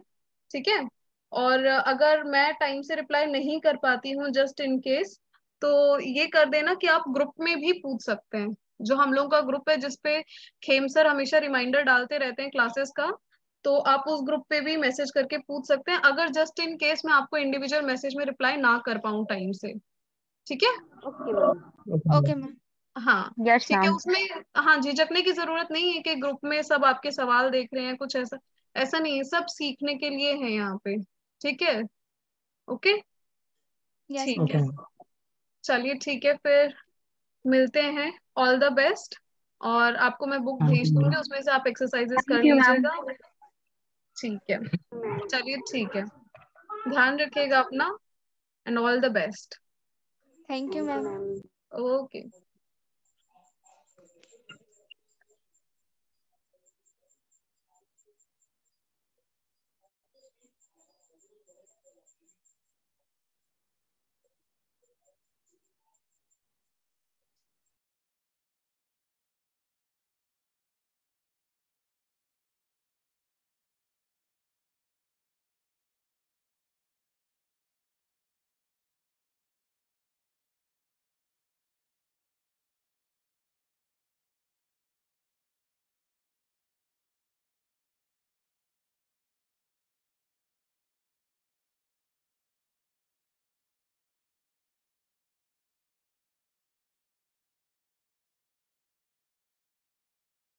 ठीक है। और अगर मैं टाइम से रिप्लाई नहीं कर पाती हूँ जस्ट इन केस, तो ये कर देना कि आप ग्रुप में भी पूछ सकते हैं। जो हम लोगों का ग्रुप है जिसपे खेम सर हमेशा रिमाइंडर डालते रहते हैं क्लासेस का, तो आप उस ग्रुप पे भी मैसेज करके पूछ सकते हैं, अगर जस्ट इन केस मैं आपको इंडिविजुअल मैसेज में रिप्लाई ना कर पाऊँ टाइम से, ठीक है। Okay ma'am. Okay ma'am. हाँ Yes, ठीक है, ma'am. उसमें हाँ झिझकने की जरूरत नहीं है कि ग्रुप में सब आपके सवाल देख रहे हैं, कुछ ऐसा ऐसा नहीं है, सब सीखने के लिए है यहाँ पे, ठीक है। ओके, यस ठीक ओके है, चलिए ठीक है, फिर मिलते हैं। All the best. और आपको मैं बुक भेज दूंगी, उसमें से आप एक्सरसाइजेस कर Thank you, ma'am. लीजिएगा, ठीक है। चलिए ठीक है, ध्यान रखिएगा अपना, and all the best. Thank you ma'am. Ma'am. Okay.